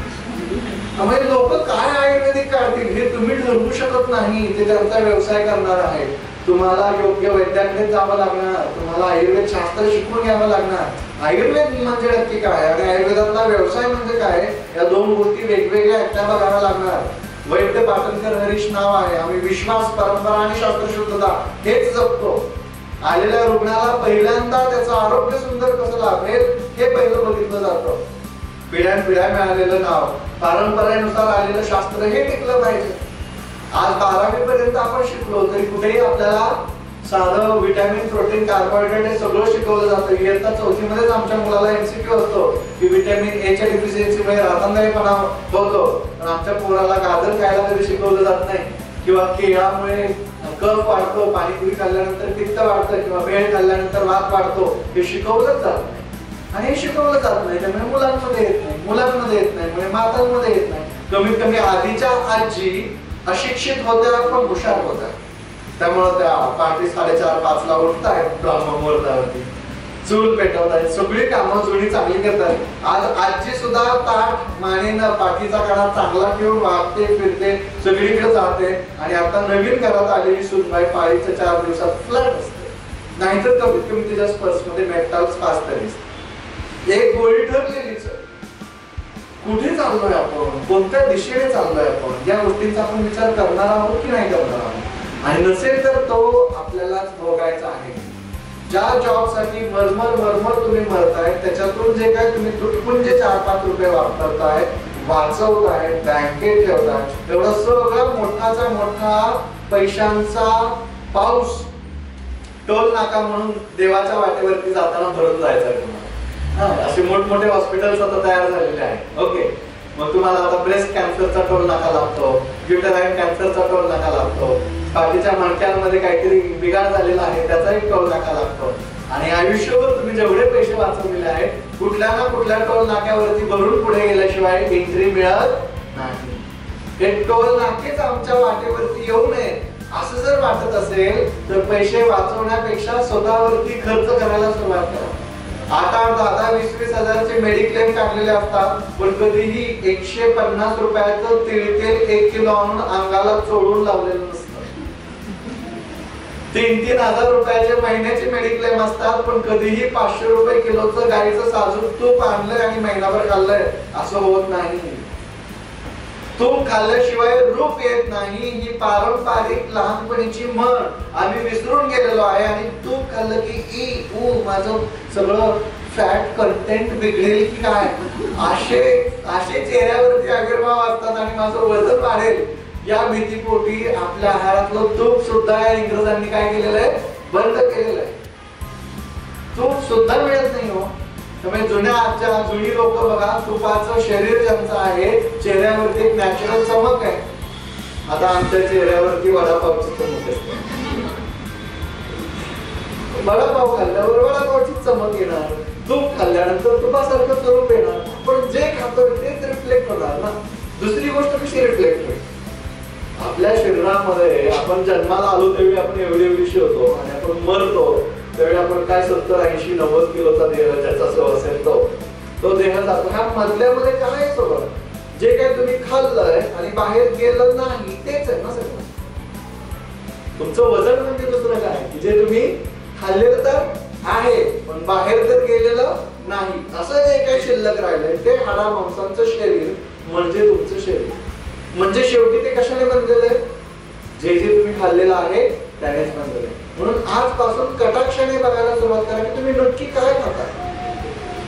म्हणजे लोक काय आयुर्वेदिक काढतील हे तुम्ही ठरवू शकत नाही. ते त्यांचा व्यवसाय करणार आहे. तुम्हाला योग्य वैद्याकडे जावं लागणार, तुम्हाला आयुर्वेद शास्त्र शिकून घ्यावं लागणार. आयुर्वेद म्हणजे नक्की काय आणि आयुर्वेदातला व्यवसाय म्हणजे काय, या दोन गोष्टी वेगवेगळ्या एकट्या बघाव्या लागणार. वैद्य पाटणकर हरीश नाव आहे. आम्ही विश्वास, परंपरा आणि शास्त्रशुद्धता हेच जपतो. आलेल्या रुग्णाला पहिल्यांदा त्याचं आरोग्य सुंदर कसं लाभेल हे पहिलं बघितलं जातं. पिढ्यानपिढ्या मिळालेलं नाव, परंपरेनुसार आलेलं शास्त्र हे टिकलं पाहिजे. आज 12वी पर्यंत आपण शिकलो तरी कुठेही आपल्याला साधं विटॅमिन, प्रोटीन, कार्बोहायड्रेट हे सगळं शिकवलं जातं. इयत्ता 4थी मध्येच आमच्या मुलाला एमसीक्यू असतो की विटॅमिन ए च्या डिफिशियन्सीमुळे रातंदारीपणा होतो, पण आमच्या पोराला गाजर खायला कधी शिकवलं जात नाही. किंवा केळामुळे कफ वाढतो, पाणीपुरी खाल्ल्यानंतर पित्त वाढतं, किंवा भेळ खाल्ल्यानंतर वात वाढतो, हे शिकवलंच जात नाही. आणि हे शिकवलं जात नाही. त्यामुळे मुलांमध्ये येत नाही, मुलांमध्ये येत नाही, म्हणजे मातांमध्ये येत नाही. कमीत कमी आधीच्या आजी अशिक्षित होत्या पण हुशार होत्या. त्यामुळे त्या पहाटे 4:30-5 ला उठतायत ब्रह्ममुहूर्तावरती, चूल पेटवतायत, सगळी कामं जुनी चांगली करतायत. आज आजी सुद्धा ताट मानेनं पाठीचा काढा चांगला ठेवून वागते, फिरते, सगळीकडे जाते. आणि आता नवीन घरात आलेली सुनबाई पाळीच्या 4 दिवसात फ्लॅट असते. नाहीतर कमीत कमी त्याच्या पर्समध्ये मेटल्स 5 तरी. एक गोळी ठरलेलीच. कुठे चाललोय आपण, कोणत्या दिशेने चाललोय आपण, या गोष्टींचा आपण विचार करणार आहोत की नाही करणार आहोत. आणि नसेल तर तो आपल्यालाच भोगायचा आहे. ज्या जॉब साठी मरमर तुम्ही मरताय, त्याच्यातून जे काय तुम्ही तुटपुंजे 4-5 रुपये वापरताय, वाचवताय, बँकेत ठेवताय, एवढा सगळा मोठाचा मोठा पैशांचा पाऊस टोल नाका म्हणून देवाच्या वाटेवरती जाताना भरून जायचा तुम्हाला. असे मोठमोठे हॉस्पिटल्स आता तयार झालेले आहेत. ओके, मग तुम्हाला आता ब्रेस्ट कॅन्सरचा टोल नाका लागतो, युटेराईन कॅन्सरचा टोल नाका लागतो, बाकीच्या मणक्यांमध्ये काहीतरी बिघाड झालेला आहे त्याचाही टोल नाका लागतो. आणि आयुष्यभर तुम्ही जेवढे पैसे वाचवलेले आहेत, कुठल्या ना कुठल्या टोल नाक्यावरती भरून पुढे गेल्याशिवाय एंट्री मिळत नाही. हे टोल नाकेच आमच्या वाटेवरती येऊ नये असं जर वाटत असेल तर पैसे वाचवण्यापेक्षा स्वतःवरती खर्च करायला सुरुवात करा. 8-10, 20 हजारचे मेडिक्लेम काढलेले असतात, पण कधीही 150 रुपयाचं तिळतेल 1 किलो आणून अंगाला चोळून लावलेलं नसतं. 3-3 हजार रुपयाचे महिन्याचे मेडिक्लेम असतात, पण कधीही 500 रुपये किलोचं गाईचं साजूक तूप आणलंय आणि महिनाभर खाल्लंय असं होत नाही. तूप खाल्ल्याशिवाय रूप येत नाही ही पारंपरिक लहानपणीची म्हण आम्ही विसरून गेलेलो आहे. आणि तूप खाल्लं की माझं सगळं फॅट कंटेंट बिघडेल की काय, असे चेहऱ्यावरती आविर्भाव असतात आणि माझं वजन वाढेल या भीतीपोटी आपल्या आहारातलं तूप सुद्धा इंग्रजांनी काय केलेलं आहे, बंद केलेलं आहे. तूप सुद्धा मिळत नाही हो. त्यामुळे जुनी लोक बघा, तुपाचं शरीर ज्यांचं आहे चेहऱ्यावरती एक नॅचरल चमक आहे. आता आमच्या चेहऱ्यावरती वडापावची चमक असते. वडापाव खाल्ल्यावर वडापावची चमक येणार, तूप खाल्ल्यानंतर तुपासारखं स्वरूप येणार. पण जे खातोय तेच रिफ्लेक्ट होणार ना. दुसरी गोष्ट कशी रिफ्लेक्ट होईल, आपल्या शरीरामध्ये आपण जन्माला आलो त्यावेळी आपण एवढी होतो आणि आपण मरतो त्यावेळी आपण काय 70-80-90 किलोचा देह ज्याचा असेल तो देह जातो. ह्या मधल्यामध्ये काय सोबत जे काय तुम्ही खाल्लंय आणि बाहेर गेलं नाही तेच आहे ना सगळं. तुमचं वजन म्हणजे दुसरं काय की जे तुम्ही खाल्लेलं तर आहे पण बाहेर तर गेलेलं नाही. असं जे काही शिल्लक राहिलंय ते हाडा मांसाचं शरीर म्हणजे तुमचं शरीर. म्हणजे शेवटी ते कशाने बनलेलं आहे, जे तुम्ही खाल्लेलं आहे त्यानेच बनलेलं आहे. म्हणून आजपासून कटाक्षाने बघायला सुरुवात करा की तुम्ही नक्की काय खाता.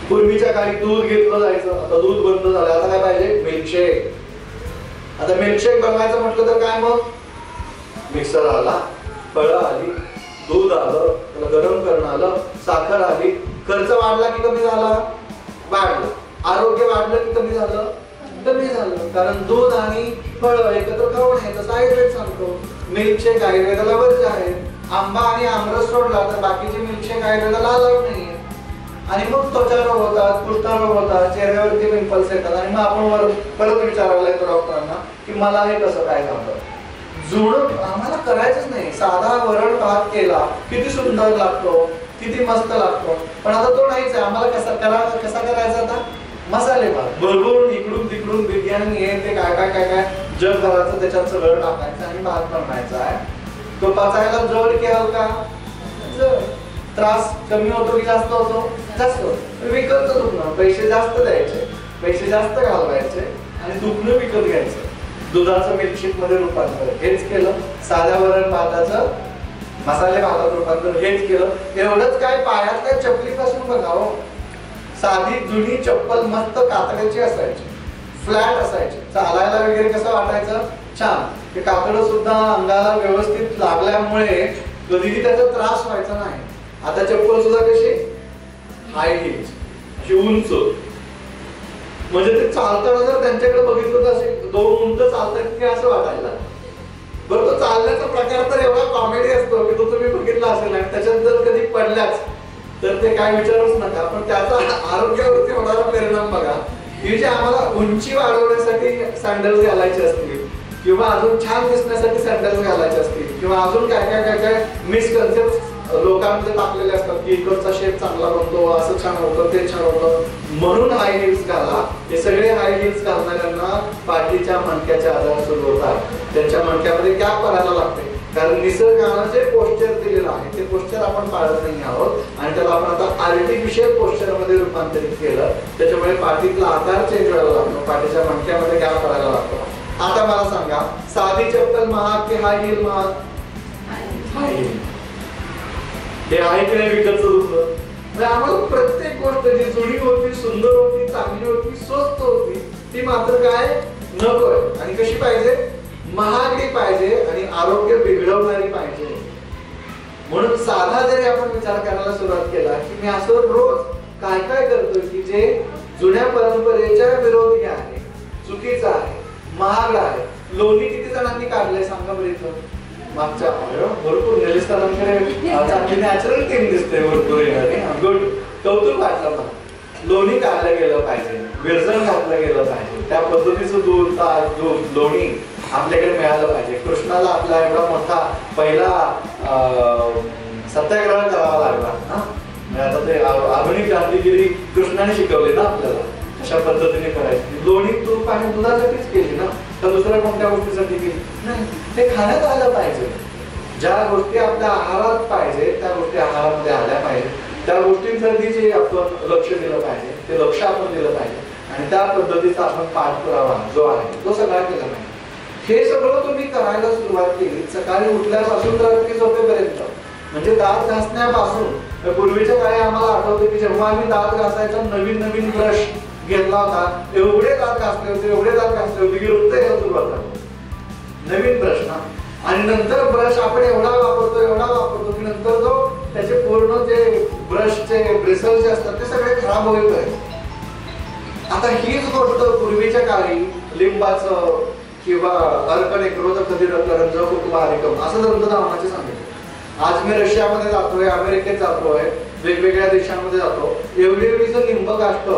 पूर्वीच्या काळी दूध घेतलं जायचं, आता दूध बंद झालं. आता काय पाहिजे, मिल्कशेक. आता मिल्कशेक बनवायचं म्हटलं तर काय, मग मिक्सर आला, फळं आली, दूध आलं, त्याला गरम करणं आलं, साखर आली. खर्च वाढला की कमी झाला, वाढलं. आरोग्य वाढलं की कमी झालं, कमी झालं. कारण दूध आणि फळं एकत्र खाऊ नये तसं आयुर्वेद सांगतो. मिल्कशेक आयुर्वेदाला वर्ज्य आहे. आंबा आणि आमरस सोडला तर बाकीचे मिल्कशेक आयुर्वेदाला अलाउड नाहीये. आणि मग त्वचा रोग होतात, कुष्ठरोग होतात, चेहऱ्यावरती पिंपल्स येतात. आणि मग आपण परत विचारायला येतो डॉक्टरांना की मला हे कसं काय जमतं. जुळून आम्हाला करायचंच नाही. साधा वरण भात केला किती सुंदर लागतो, किती मस्त लागतो, पण आता तो नाहीच आहे. आम्हाला कसा करायचा आता, मसाले भात भरभरून इकडून तिकडून बिर्याणी हे ते काय काय काय काय जगभराचं त्याच्यात सगळं टाकायचं आणि भात बनवायचा आहे. तो पचायला जड की हलका, त्रास कमी होतो की जास्त होतो, जास्त. विकत दुखणं, पैसे जास्त द्यायचे, पैसे जास्त घालवायचे आणि दुखणं विकत घ्यायचं. दुधाचं मिल्कशेक मध्ये रूपांतर हेच केलं, साध्या वरण भाताचं मसाले भातात रूपांतर हेच केलं. एवढंच काय, पायातल्या चपलीपासून बघावं. साधी जुनी चप्पल मस्त कातड्याची असायची, फ्लॅट असायची, चालायला वगैरे कसं वाटायचं, छान. ते कातडं सुद्धा अंगाला व्यवस्थित लागल्यामुळे कधीही त्याचा त्रास व्हायचा नाही. आता चप्पल सुद्धा कशी हाय हील्स, अशी उंच. म्हणजे ते चालताना जर त्यांच्याकडे बघितलं तर असे दोन उंच चालतात की असं वाटायला. बरं, तो चालण्याचा प्रकार तर एवढा कॉमेडी असतो की तो तुम्ही बघितला असेल आणि त्याच्यात जर कधी पडल्याच तर ते काय विचारूच नका. पण त्याचा आरोग्यावरती होणारा परिणाम बघा. की जे आम्हाला उंची वाढवण्यासाठी सँडल्स घालायचे असतील किंवा अजून छान दिसण्यासाठी सँडल्स घालायचे असतील किंवा अजून काय काय काय काय मिसकन्सेप्ट लोकांमध्ये टाकलेले असतात की इकडचा शेप चांगला बनतो, असं छान होतं, ते छान होतं म्हणून हाय हिल्स घाला. हे सगळे हाय हिल्स घालणाऱ्यांना पाठीच्या मणक्याचे आजार सुरू होतात. त्यांच्या मणक्यामध्ये कॅप करायला लागते. कारण कारण निसर्गानं जे पोस्चर दिलेलं आहे ते पोस्चर आपण पाळत नाही आहोत आणि त्याला आपण आता आर्टिफिशियल पोस्चर मध्ये रूपांतरित केलं. त्याच्यामुळे पाठीतला आकार चेंज व्हायला लागतो, पाठीच्या मणक्यामध्ये गॅप पडायला लागतो. आता मला सांगा, साधी चप्पल महाग की हाय हिल महाग? हाय हिल. हे आहे की नाही विकतचं दुसरं? आम्हाला प्रत्येक गोष्ट जी जुनी होती, सुंदर होती, चांगली होती, स्वस्त होती, ती मात्र काय नकोय. आणि कशी पाहिजे? महागडी पाहिजे आणि आरोग्य बिघडवणारी पाहिजे. म्हणून साधा जरी आपण विचार करायला सुरुवात केला की मी असं रोज काय काय करतोय की जे जुन्या परंपरेच्या विरोधी आहे, चुकीचं आहे, महाग आहे. लोणी किती जणांनी काढलंय सांगा बरं इथं? मागच्या भरपूर नेलिस्तानांकडे चांगली नॅचरल टीम दिसते भरपूर येणारी. गुड, कौतुक वाटलं मला. लोणी काढलं गेलं पाहिजे, विरजण घातलं गेलं पाहिजे, त्या पद्धतीचं दूध लोणी आपल्याकडे मिळालं पाहिजे. कृष्णाला आपला एवढा मोठा पहिला सत्याग्रह करावा लागला ना. आता ते आधुनिक क्रांतिगिरी कृष्णाने शिकवले ना आपल्याला अशा पद्धतीने करायची. लोणी तूप आणि दुधासाठीच केली ना, तर दुसऱ्या कोणत्या गोष्टीसाठी केली नाही. ते खाण्यात आलं पाहिजे. ज्या गोष्टी आपल्या आहारात पाहिजे त्या गोष्टी आहारामध्ये आल्या पाहिजे. त्या गोष्टींसाठी जे आपण लक्ष दिलं पाहिजे ते लक्ष आपण दिलं पाहिजे आणि त्या पद्धतीचा आपण पाठपुरावा जो आहे तो सगळा केला पाहिजे. हे सगळं तुम्ही करायला सुरुवात केली सकाळी उठल्यापासून रात्री झोपेपर्यंत. म्हणजे दात घासण्यापासून पूर्वीच्या काळी आम्हाला आठवतं की जेव्हा आम्ही दात घासायचा नवीन नवीन ब्रश घेतला होता, एवढे दात घासले होते, एवढे दात घासले होते की रक्त यायला सुरुवात झाली. नवीन ब्रश ना. आणि नंतर ब्रश आपण एवढा वापरतो की नंतर जो त्याचे पूर्ण जे ब्रशचे ब्रिसल्स जे असतात ते सगळे खराब होईल. आता हीच गोष्ट पूर्वीच्या काळी लिंबाचं किंवा अर्क नेक्रोध कधी रंज कुटुंबारिकम असं नावाचे सांगितलं. आज मी रशियामध्ये जातोय, अमेरिकेत जातोय, वेगवेगळ्या देशांमध्ये जातो, एवढीचं लिंब काष्ट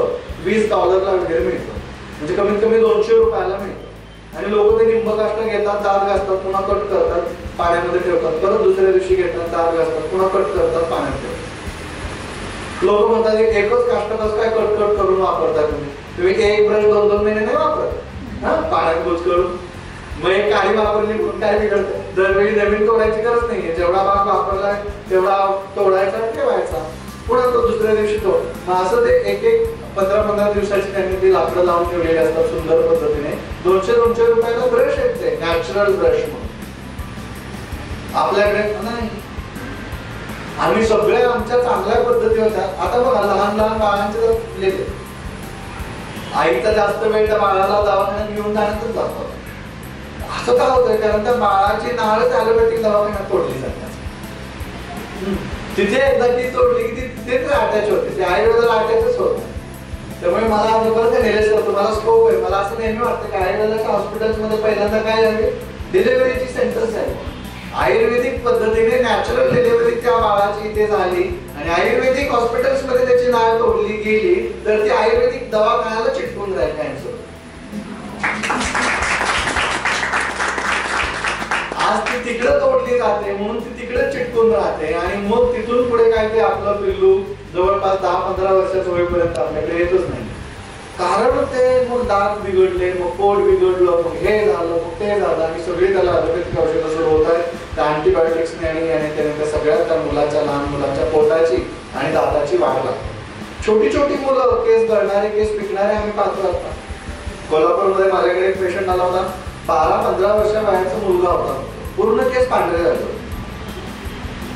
$20 वगैरे मिळतं. म्हणजे कमीत कमी 200 रुपयाला मिळतं. आणि लोक ते लिंब काष्ट घेतात, दात घासतात, पुन्हा कट करतात, पाण्यामध्ये ठेवतात, परत दुसऱ्या दिवशी घेतात, दात घासतात, पुन्हा कट करतात, पाण्यात ठेवतात. लोक म्हणतात एकच काष्ट कसं काय कट करून वापरता तुम्ही एक ब्रश 2-2 महिने नाही वापरत हा पाण्यात गोज करून. मग एक काळी वापरली म्हणून काय बिघडतं? दरवेळी नवीन तोडायची गरज नाहीये. जेवढा भाग वापरलाय तेवढा तोडायचा ठेवायचा, पुन्हा तो दुसऱ्या दिवशी तोड. मग असं ते एक 15-15 दिवसाची त्यांनी ती लाकडं लावून ठेवलेली असतात सुंदर पद्धतीने. 200 रुपयाला ब्रश येते, नॅचरल ब्रश म्हणून. आपल्याकडे नाही. आम्ही सगळ्या आमच्या चांगल्या पद्धती होत्या. आता बघा लहान लहान बाळांचे आईचा जास्त वेळ त्या बाळाला दवाखान्यात घेऊन जाण्यातच जातो. असं का होतंय? कारण त्या बाळाची नाळच ॲलोपॅथिक दवाखान्यात तोडली जाते. तिथे एकदा ती तोडली की तिथेच अटॅच होते, ते आईवडिला अटॅचच होत. त्यामुळे मला बरोबर ते नेलेच करतो, मला स्कोप आहे. मला असं नेहमी वाटतं की आईवडिलाच्या हॉस्पिटल्समध्ये पहिल्यांदा काय झाले, डिलिव्हरीची सेंटर्स आहे. आयुर्वेदिक पद्धतीने नॅचरल डिलिव्हरी त्या बाळाची इथे झाली आणि आयुर्वेदिक हॉस्पिटल्स मध्ये त्याची नाळ तोडली गेली तर ती आयुर्वेदिक दवाखान्याला चिटकून जाईल कॅन्सर. आज ती तिकडे तोडली जाते म्हणून ती तिकडे चिटकून राहते आणि मग तिथून पुढे काय ते आपलं पिल्लू जवळपास 10-15 वर्षाचं होईपर्यंत आपल्याकडे येतच नाही. कारण ते मग दात बिघडले, मग पोट बिघडलं, मग हे झालं, मग ते झालं आणि सगळी त्याला ॲलोपॅथिक औषधं सुरू होत आहेत. त्या अँटीबायोटिक्सने आणि त्याने सगळ्या त्या मुलाच्या लहान मुलाच्या पोटाची आणि दाताची वाढ लागते. छोटी छोटी मुलं केस गळणारे, केस पिकणारे आम्ही पाहतो. आता कोल्हापूरमध्ये माझ्याकडे एक पेशंट आला होता, 12-15 वर्षा वयाचा मुलगा होता, पूर्ण केस पांढरे झाले.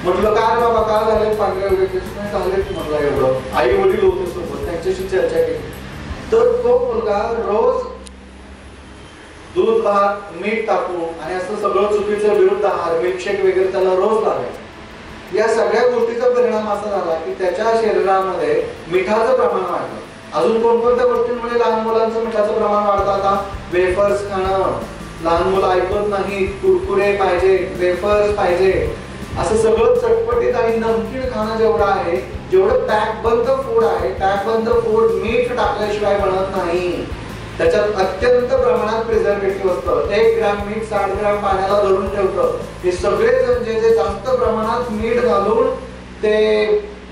म्हटलं काय बाबा काय झाले पांढरे वगैरे केस? नाही झाले म्हटलं. एवढं आई वडील होते सोबत, त्यांच्याशी चर्चा केली तर तो मुलगा रोज दूध भात मीठ टाकून आणि असं सगळं चुकीचं विरुद्ध आहार मिल्कशेक वगैरे त्याला रोज लागायचं. या सगळ्या गोष्टीचा परिणाम असा झाला की त्याच्या शरीरामध्ये मिठाचं प्रमाण वाढलं. अजून कोणकोणत्या गोष्टींमुळे लहान मुलांचं मिठाचं प्रमाण वाढतं? आता वेफर्स खाणं, लहान मुलं ऐकत नाही, कुरकुरे पाहिजे, वेफर्स पाहिजे, असं सगळं चटपटीत आणि नमकीन खाणं जेवढं आहे, जेवढं पॅकबंद फूड आहे, पॅकबंद फूड मीठ टाकल्याशिवाय बनत नाही. त्याच्यात अत्यंत प्रमाणात प्रिझर्वेटिव्ह असतं. 1 ग्रॅम मीठ 60 ग्रॅम पाण्याला धरून ठेवतं. हे सगळे जे जास्त प्रमाणात मीठ घालून ते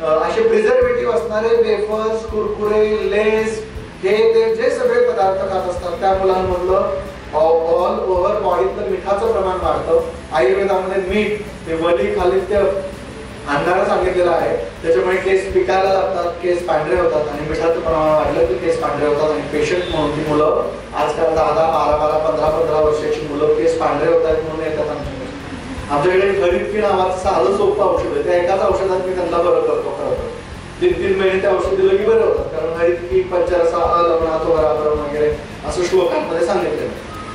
असे प्रिझर्वेटिव्ह असणारे वेफर्स, कुरकुरे, लेस हे ते जे सगळे पदार्थ खात असतात त्या मुलांमधलं ऑल ओव्हर बॉडीतलं मिठाचं प्रमाण वाढतं. आयुर्वेदामध्ये मीठ ते वली खाली ते अंधारा सांगितलेला आहे. त्याच्यामुळे केस पिकायला लागतात, केस पांढरे होतात आणि मिठाचं प्रमाण वाढलं की केस पांढरे होतात. आणि पेशंट म्हणून ती मुलं आजकाल 10-12, 15-15 वर्षाची मुलं केस पांढरे होतात म्हणून येतात आमच्याकडे हरितकी नावाचं साधं सोपं औषध आहे. त्या एकाच औषधात मी त्यांना बरं करतो. खरं तर 3-3 महिने ते औषध दिलं की बरे होतात. कारण हरितकी पंचरसा अलवणात वराबरम वगैरे असं श्लोकांमध्ये सांगितलेलं.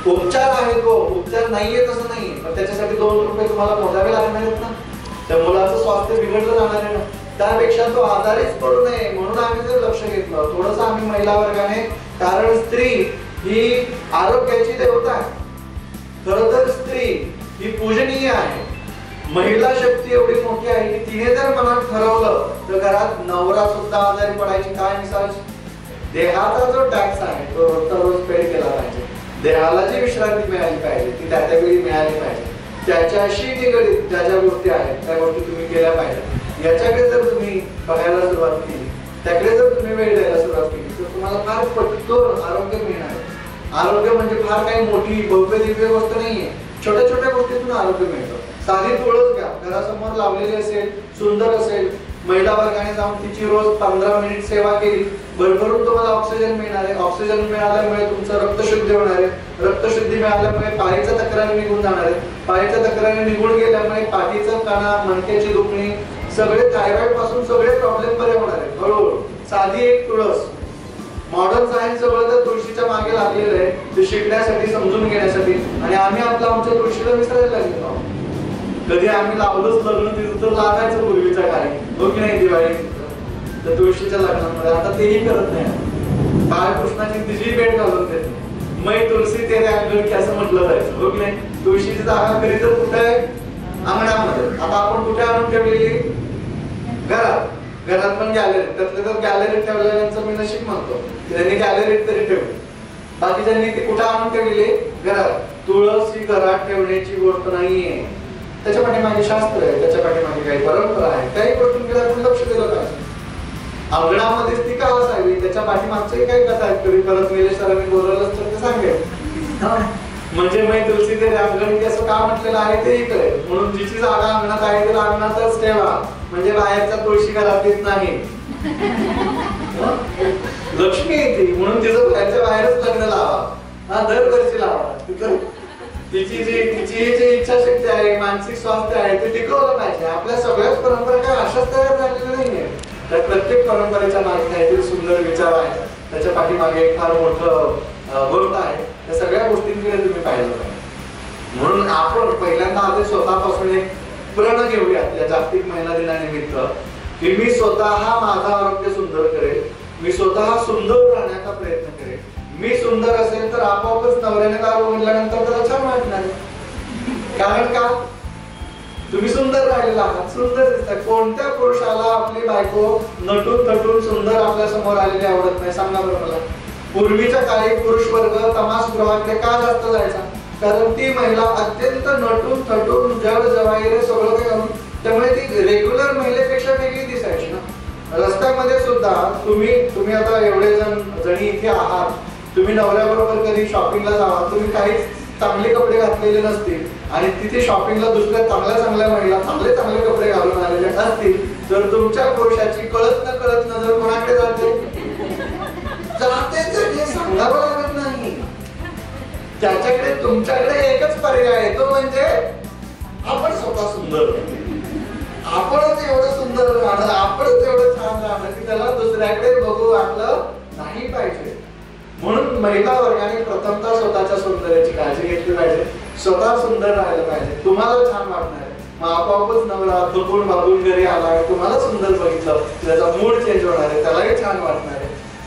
उपचार आहे तो, उपचार नाहीये तसं नाही, पण त्याच्यासाठी 2 रुपये तुम्हाला मोजावे लागणार आहेत ना. त्या मुलाचं स्वास्थ्य बिघडलं जाणार आहे ना. त्यापेक्षा तो आजारीच पडू नये म्हणून आम्ही जर लक्ष घेतलं थोडंसं आम्ही महिला वर्गाने, कारण स्त्री ही आरोग्याची देवता आहे. खरं तर स्त्री ही पूजनीय आहे. महिला शक्ती एवढी मोठी आहे की तिने जर मनात ठरवलं तर घरात नवरा सुद्धा आजारी पडायची काय मिसाल. देहाचा जो टॅक्स आहे तो रोजचा रोज पेड केला पाहिजे. देहाला जी विश्रांती मिळाली पाहिजे ती त्या वेळी मिळाली पाहिजे. त्याच्याशी निगडीत ज्या ज्या गोष्टी आहेत त्या गोष्टी तुम्ही केल्या पाहिजे. याच्याकडे जर तुम्ही बघायला सुरुवात केली, त्याकडे जर तुम्ही वेळ द्यायला सुरुवात केली तर तुम्हाला फार पटकन आरोग्य मिळणार आहे. आरोग्य म्हणजे फार काही मोठी भव्य दिव्य गोष्ट नाहीये. छोट्या छोट्या गोष्टीतून आरोग्य मिळतं. साधी तुळस घ्या, घरासमोर लावलेली असेल, सुंदर असेल, महिला वर्गाने जाऊन तिची रोज 15 मिनिट सेवा केली, भरभरून तुम्हाला ऑक्सिजन मिळणार आहे. ऑक्सिजन मिळाल्यामुळे तुमचं रक्त शुद्धी होणार आहे. रक्तशुद्धी मिळाल्यामुळे पाठीच्या तक्रारी निघून जाणार आहे. पाठीच्या तक्रारी निघून गेल्यामुळे पाठीचं कणा, मणक्याची दुखणी, सगळे थायरॉइड पासून सगळे प्रॉब्लेम बरे होणार आहेत हळूहळू. साधी एक तुळस. मॉडर्न सायन्स सगळं तर तुळशीच्या मागे लागलेलं आहे, ते शिकण्यासाठी, समजून घेण्यासाठी. आणि आम्ही आमच्या तुळशीला विसरायला लागलो. कधी आम्ही लावलंच लग्न तिथं तर लागायचं पूर्वीच्या काळी, हो की नाही, दिवाळी तर तुळशीच्या लग्नामध्ये. आता तेही करत नाही. बाळकृष्णाची तिची भेट घालून देते. मै तुळशी तेरे अंगण की असं म्हटलं जायचं, हो की नाही. तुळशीची जागा खरी तर कुठे आहे, अंगणामध्ये. आता आपण कुठे आणून ठेवलेली, घरात. घरात पण गॅलरीत. त्यातले तर गॅलरीत ठेवलेल्यांचं मी नशीब म्हणतो, त्यांनी गॅलरीत तरी ठेवली. बाकीच्यांनी ती कुठे आणून ठेवलेली, घरात. तुळस ही घरात ठेवण्याची गोष्ट नाहीये. त्याच्या पाठीमागे शास्त्र आहे, त्याच्या पाठीमागे काही परंपरा आहे. काही गोष्टींकडे आपण लक्ष दिलं पाहिजे. अंगणामध्येच ती का असावी, त्याच्या पाठीमागचे काही कथा आहेत. कधी परत गेले सरांनी बोलवलंच तर ते सांगेल. म्हणजे मी तुलसी ते अंगण असं का म्हटलेलं आहे तेही कळेल. म्हणून जिची जागा अंगणात आहे तिला अंगणातच ठेवा, म्हणजे बाहेरच्या तुळशी घरात येत नाही. लक्ष्मी येते म्हणून तिचं बाहेरच्या बाहेरच लग्न लावा. हा, दरवर्षी लावा. तिची जी इच्छाशक्ती आहे, मानसिक स्वास्थ्य आहे ते टिकवलं पाहिजे. आपल्या सगळ्याच परंपरा काय अशाच तयार झालेल्या नाहीये. त्या प्रत्येक परंपरेच्या मागे काहीतरी सुंदर विचार आहे, त्याच्या पाठीमागे एक फार मोठं गोष्ट आहे. त्या सगळ्या गोष्टींकडे तुम्ही पाहिलं पाहिजे. म्हणून आपण पहिल्यांदा आधी स्वतःपासून एक प्रण घेऊया या जागतिक महिला दिनानिमित्त, की मी स्वतः माझं आरोग्य सुंदर करेल, मी स्वतः सुंदर राहण्याचा प्रयत्न करेल. मी सुंदर असेल तर आपोआपच नवऱ्याने दार उघडल्यानंतर त्याला छान वाटणार. कारण का, तुम्ही सुंदर राहिलेला आहात, सुंदर दिसतात. कोणत्या पुरुषाला आपली बायको नटून थटून सुंदर आपल्या समोर आलेली आवडत नाही, सांगा बरं मला. पूर्वीच्या काळी पुरुष वर्ग तमाशगृहाकडे का जास्त जायचा, कारण ती महिला अत्यंत नटून थटून जड जवाईरे सगळं काही घालून, त्यामुळे ती रेग्युलर महिलेपेक्षा वेगळी दिसायची ना. रस्त्यामध्ये सुद्धा तुम्ही आता एवढे जणी इथे आहात, तुम्ही नवऱ्याबरोबर कधी शॉपिंगला जावा, तुम्ही काहीच चांगले कपडे घातलेले नसतील आणि तिथे शॉपिंगला दुसऱ्या चांगल्या महिला चांगले कपडे घालून आलेले असतील, तर तुमच्या पुरुषाची कळत न कळत नजर कोणाकडे जाते, हे सांगावं लागत नाही. त्याच्याकडे तुमच्याकडे एकच पर्याय आहे, तो म्हणजे आपण स्वतः सुंदर, आपणच एवढं सुंदर राहणं, आपणच एवढं छान राहणं की त्याला दुसऱ्याकडे बघू वाटलं नाही पाहिजे. म्हणून महिला वर्गाने प्रथमतः स्वतःच्या सौंदर्याची काळजी घेतली पाहिजे. स्वतः सुंदर राहायला पाहिजे. तुम्हाला छान वाटणार आहे, मग आपोआपच नवरा दुखून बागून घरी आला, तुम्हाला सुंदर बघितलं, त्याचा मूड चेंज होणार आहे, त्यालाही छान वाटणार आहे.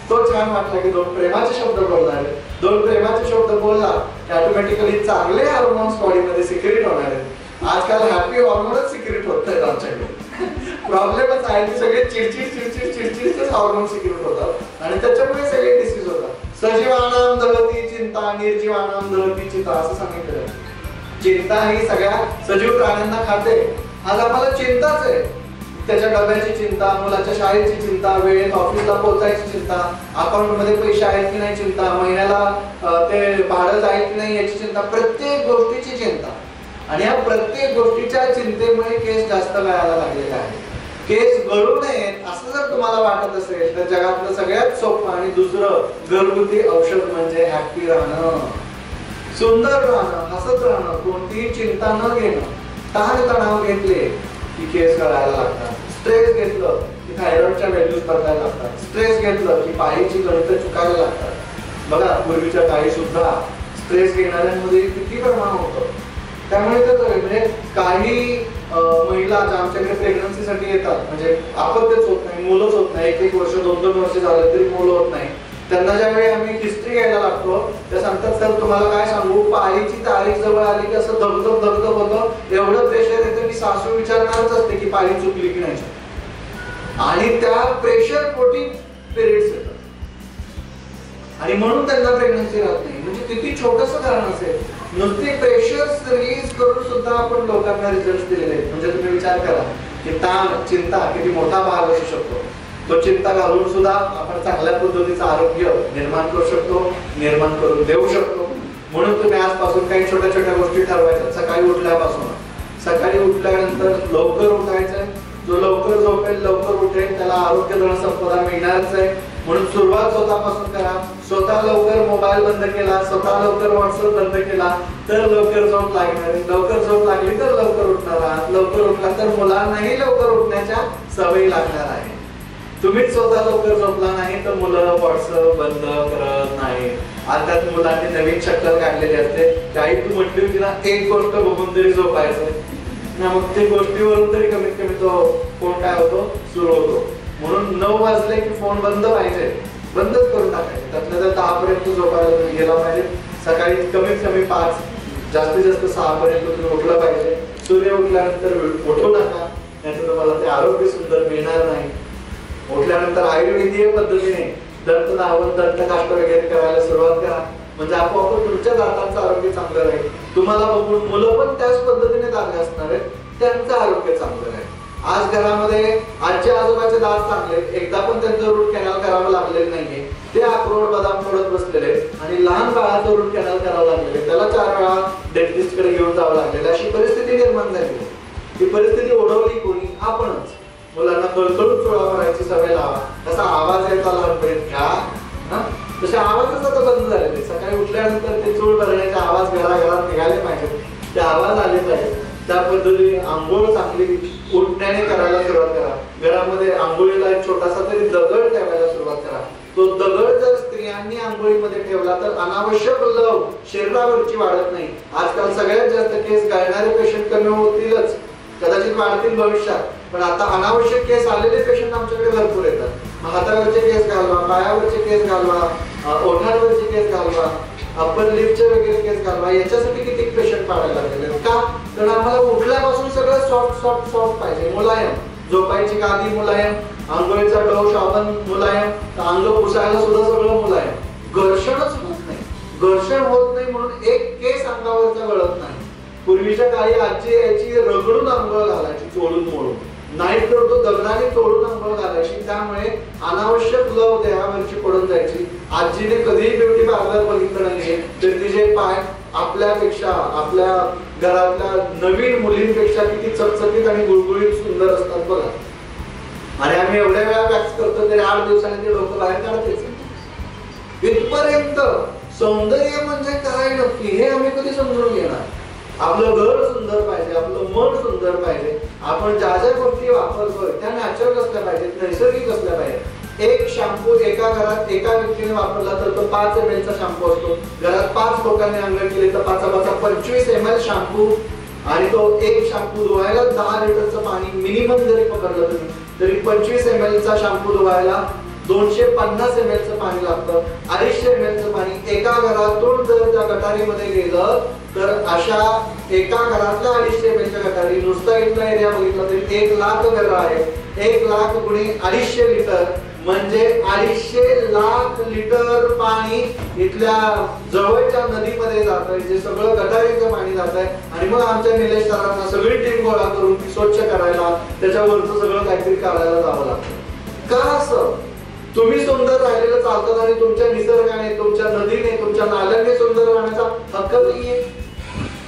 तो छान वाटला की 2 प्रेमाचे शब्द बोलणार आहे. 2 प्रेमाचे शब्द बोलला की ऑटोमॅटिकली चांगले हार्मोन्स बॉडीमध्ये सिक्रेट होणार आहेत. आजकाल हॅपी हॉर्मोनच सिक्रेट होत आहेत आमच्याकडे. प्रॉब्लेमच आहे की सगळे चिडचिडच हॉर्मोन सिक्रेट होतात आणि त्याच्यामुळे सगळे डिसीज होतात. सजीवानां दहती चिंता, निर्जीवानां दहती चिंता असं सांगितलं. चिंता ही सगळ्या सजीव प्राण्यांना खाते. आज आम्हाला चिंताच आहे. त्याच्या डब्याची चिंता, मुलाच्या शाळेची चिंता, वेळेत ऑफिसला पोहोचायची चिंता, अकाउंट मध्ये पैसे आहेत की नाही चिंता, महिन्याला ते भाडं जाईल की नाही याची चिंता, प्रत्येक गोष्टीची चिंता. आणि या प्रत्येक गोष्टीच्या चिंतेमुळे केस जास्त गळायला लागलेला आहे. केस गळू नयेत असं जर तुम्हाला वाटत असेल तर जगातलं सगळ्यात सोपं आणि दुसरं घरगुती औषध म्हणजे हॅपी राहणं, सुंदर राहणं, हसत राहणं, कोणतीही चिंता न घेणं. ताण तणाव घेतले की केस गळायला लागतात, स्ट्रेस घेतलं की थायरॉइडच्या व्हॅल्यूज बदलायला लागतात, स्ट्रेस घेतलं की पाळीची गणितं चुकायला लागतात. बघा पूर्वीच्या काळी सुद्धा स्ट्रेस घेणाऱ्यांमध्ये किती प्रमाण होतं. त्यामुळे तर म्हणजे काही महिला ज्या आमच्याकडे प्रेग्नन्सीसाठी येतात, म्हणजे अपत्यच होत नाही, मुलंच होत नाही, 1-1 वर्ष 2-2 वर्ष झालं तरी मुलं होत नाही, त्यांना ज्यावेळी आम्ही हिस्ट्री घ्यायला लागतो त्या सांगतात सर तुम्हाला काय सांगू, पाळीची तारीख जवळ आली की असं धगधग होतं, एवढं प्रेशर येतं की सासू विचारणारच असते की पाळी चुकली की नाही. आणि त्या प्रेशर पोटी पिरियड्स येतात आणि म्हणून त्यांना प्रेग्नन्सी राहत नाही. म्हणजे किती छोटस कारण असेल, नुसते प्रेशर्स रिलीज करून सुद्धा आपण लोकांना रिझल्ट दिलेले आहेत. म्हणजे तुम्ही विचार करा की ताण चिंता किती मोठा भाग असू शकतो. तो चिंता घालून सुद्धा आपण चांगल्या पद्धतीचं आरोग्य निर्माण करू शकतो, निर्माण करून देऊ शकतो. म्हणून तुम्ही आजपासून काही छोट्या छोट्या गोष्टी ठरवायच्या. सकाळी उठल्यापासून, सकाळी उठल्यानंतर लवकर उठायचंय. जो लवकर झोपेल लवकर उठेल त्याला आरोग्य धन संपदा मिळणारच आहे. म्हणून सुरुवात स्वतःपासून करा. स्वतः लवकर मोबाईल बंद केला, स्वतः लवकर व्हॉट्सअप बंद केला तर लवकर झोप लागणार, लवकर झोप लागली तर लवकर उठणार आहात, लवकर उठला तर मुलांनाही लवकर उठण्याच्या सवयी लागणार आहे. तुम्हीच स्वतः लवकर झोपला नाही तर मुलं व्हॉट्सअप बंद करत नाही. अर्थात मुलांनी नवीन शक्कल काढलेली असते. काही तू म्हटली होती ना एक गोष्ट बघून तरी झोपायचं ना, मग ते गोष्टीवरून तरी कमीत कमी तो फोन काय होतो सुरू होतो. म्हणून 9 वाजले की फोन बंद पाहिजे, बंदच करून टाकायचे. त्यातल्या 10 पर्यंत झोपायला गेला पाहिजे. सकाळी कमीत कमी 5 जास्तीत जास्त 6 पर्यंत तुम्ही उठलं पाहिजे. सूर्य उठल्यानंतर उठू नका, नाहीतर तुम्हाला ते आरोग्य सुंदर मिळणार नाही. उठल्यानंतर आयुर्वेदीय पद्धतीने दंत धावन दंत काष्ट वगैरे करायला सुरुवात करा. म्हणजे आपोआप तुमच्या दातांचं आरोग्य चांगलं राहील. तुम्हाला बघून मुलं पण त्याच पद्धतीने दात घासणार आहेत, त्यांचं आरोग्य चांगलं राहील. आज घरामध्ये आजी आजोबाचे दात चांगले, एकदा पण त्यांचं रूट कॅनल करावं लागलेलं नाहीये. ते अक्रोड बदाम फोडत बसलेले आणि लहान बाळाचं रूट कॅनल करावं लागलेले, त्याला 4 वेळा डेंटिस्ट कडे घेऊन जावं लागलेलं. अशी परिस्थिती निर्माण झाली. ही परिस्थिती ओढवली कोणी? आपणच. मुलांना कळकळून चोळा भरायची सवय लावा. तसा आवाज यायचा लहानपणीत घ्या, तसे आवाजच आता बंद झालेले. सकाळी उठल्यानंतर ते चूळ भरण्याचे आवाज घराघरात निघाले पाहिजेत, ते आवाज आले पाहिजे. त्या पद्धतीने आंघोळ चांगली उठण्याने करायला सुरुवात करा. घरामध्ये आंघोळीला एक छोटासा तरी दगड ठेवायला सुरुवात करा. तो दगड जर स्त्रियांनी आंघोळीमध्ये ठेवला तर अनावश्यक लव शरीरावरची वाढत नाही. आजकाल सगळ्यात जास्त केस गळणारे पेशंट कमी होतीलच, कदाचित वाढतील भविष्यात, पण आता अनावश्यक केस आलेले पेशंट आमच्याकडे भरपूर येतात. हातावरचे केस घालवा, पायावरचे केस घालवा, ओठांवरचे केस घालवा, अप्पर लिपचे वगैरे केस घालवा. याच्यासाठी किती पेशंट पाडायला लागलेले का? कारण आम्हाला उठल्यापासून सगळं सॉफ्ट सॉफ्ट सॉफ्ट पाहिजे, मुलायम. झोपायची गादी मुलायम, आंघोळीचा डव साबण मुलायम, अंग पुसायला सुद्धा सगळं मुलायम. घर्षणच होत नाही. घर्षण होत नाही म्हणून एक केस अंगावरचा गळत नाही. पूर्वीच्या काळी आजी याची रगडून आंघोळ घालायची, चोळून मोळून, नाही तर तो दगडाने तोडून आंघोळ घालायची. त्यामुळे अनावश्यक लव देहावरची पडून जायची. आजीने कधीही ब्युटी पार्लर बघितलं नाहीये तर तिचे पाय आपल्यापेक्षा, आपल्या घरातल्या नवीन मुलींपेक्षा किती चकचकीत आणि गुळगुळीत सुंदर असतात बघा. आणि आम्ही एवढ्या वेळा वॅक्स करतो तरी 8 दिवसांनी ते डोकं बाहेर काढतेच. इथपर्यंत सौंदर्य म्हणजे काय नक्की हे आम्ही कधी समजून घेणार. आपलं घर सुंदर पाहिजे, आपलं मन सुंदर पाहिजे. आपण ज्या ज्या गोष्टी वापरतोय त्या नॅचरल असल्या पाहिजेत, नैसर्गिक असल्या पाहिजेत. एक शॅम्पू एका घरात एका व्यक्तीने वापरला तर तो 5 ml चा शॅम्पू असतो. घरात 5 लोकांनी अंघोळ केली तर 25 ml शॅम्पू. आणि तो एक शॅम्पू धुवायला 10 लिटरचं पाणी मिनिमम जरी पकडलं तुम्ही तरी 25 ml चा शॅम्पू धुवायला 250 ml चं पाणी लागतं. 250 ml चं पाणी एका घरातून जर त्या गटारीमध्ये गेलं तर अशा एका घरातल्या 250 ml च्या गटारी, नुसता इथला एरिया बघितला तरी 1 लाख घरं आहेत. 1 लाख गुणे 250 लिटर म्हणजे 250 लाख लिटर पाणी इथल्या जवळच्या नदीमध्ये जात आहे, जे सगळं गटारीचं पाणी जात आहे. आणि मग आमच्या निलेश सरांना सगळी टीम गोळा करून ती स्वच्छ करायला, त्याच्यावरचं सगळं काहीतरी करायला जावं लागतं. का असं? तुम्ही सुंदर राहिलेलं चालतात आणि तुमच्या निसर्गाने, तुमच्या नदीने, तुमच्या नाल्यांनी सुंदर राहण्याचा हक्क नाहीये.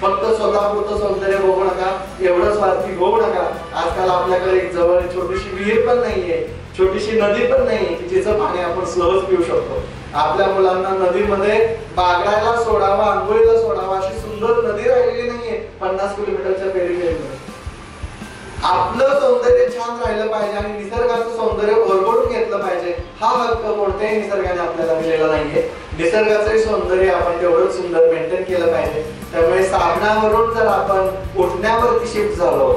फक्त स्वतःपुरतं सौंदर्य बघू नका, एवढं स्वार्थी होऊ नका. आजकाल आपल्याकडे एक जवळ छोटीशी विहीर पण नाहीये, छोटीशी नदी पण नाहीये की जिचं पाणी आपण सहज पिऊ शकतो. आपल्या मुलांना नदीमध्ये बागडायला सोडावा, आंघोळीला सोडावा अशी सुंदर नदी राहिलेली नाहीये 50 किलोमीटरच्या पेरीपेरीमध्ये. आपलं सौंदर्य छान राहिलं पाहिजे आणि निसर्गाचं सौंदर्य ओरबडून घेतलं पाहिजे. हा हक्क कोणत्याही निसर्गाने आपल्याला दिलेला नाहीये. निसर्गाचंही सौंदर्य आपण तेवढंच सुंदर मेंटेन केलं पाहिजे. त्यामुळे साबणावरून जर आपण उठण्यावरती शिफ्ट झालो,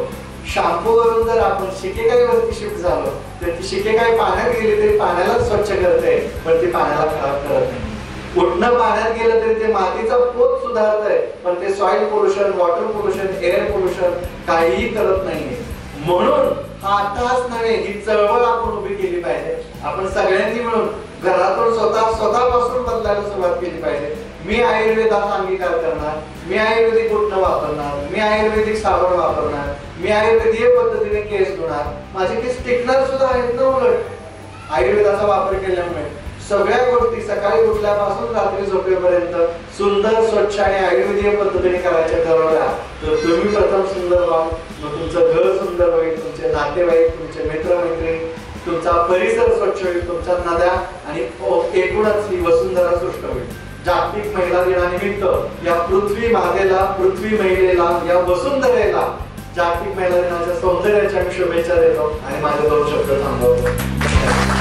शॅम्पू वरून जर आपण शिकेकाईवरती शिफ्ट झालो, तर ती शिकेकाई पाण्यात गेली तरी पाण्याला स्वच्छ करते, पण ती पाण्याला खराब करत नाही. उठणं पाण्यात गेलं तरी ते मातीचा पोत सुधारतंय, पण ते soil pollution, water pollution, air pollution काहीही करत नाहीये. म्हणून हा तास नव्हे, ही चळवळ आपण उभी केली पाहिजे. आपण सगळ्यांनी मिळून घरातून स्वतःपासून बदलायला सुरुवात केली पाहिजे. मी आयुर्वेदाचा अंगीकार करणार, मी आयुर्वेदिक उठणं वापरणार, मी आयुर्वेदिक साबण वापरणार, मी आयुर्वेदीय पद्धतीने केस धुणार. माझे केस टिकणार सुद्धा आहेत ना. उलट आयुर्वेदाचा वापर केल्यामुळे सगळ्या गोष्टी सकाळी उठल्यापासून रात्री झोपेपर्यंत सुंदर, स्वच्छ आणि आयुर्वेदीय पद्धतीने करायच्या ठरवल्या तर तुम्ही प्रथम सुंदर व्हा, मग तुमचं घर सुंदर होईल, तुमचे नातेवाईक, तुमचे मित्रमैत्रिणी, तुमचा परिसर स्वच्छ होईल, तुमच्या नद्या आणि एकूणच ही वसुंधरा सृष्ट होईल. जागतिक महिला दिनानिमित्त या पृथ्वी मातेला, पृथ्वी महिलेला, या वसुंधरेला जागतिक महिला दिनाच्या सौंदर्याच्या मी शुभेच्छा देतो आणि माझे 2 शब्द थांबवतो.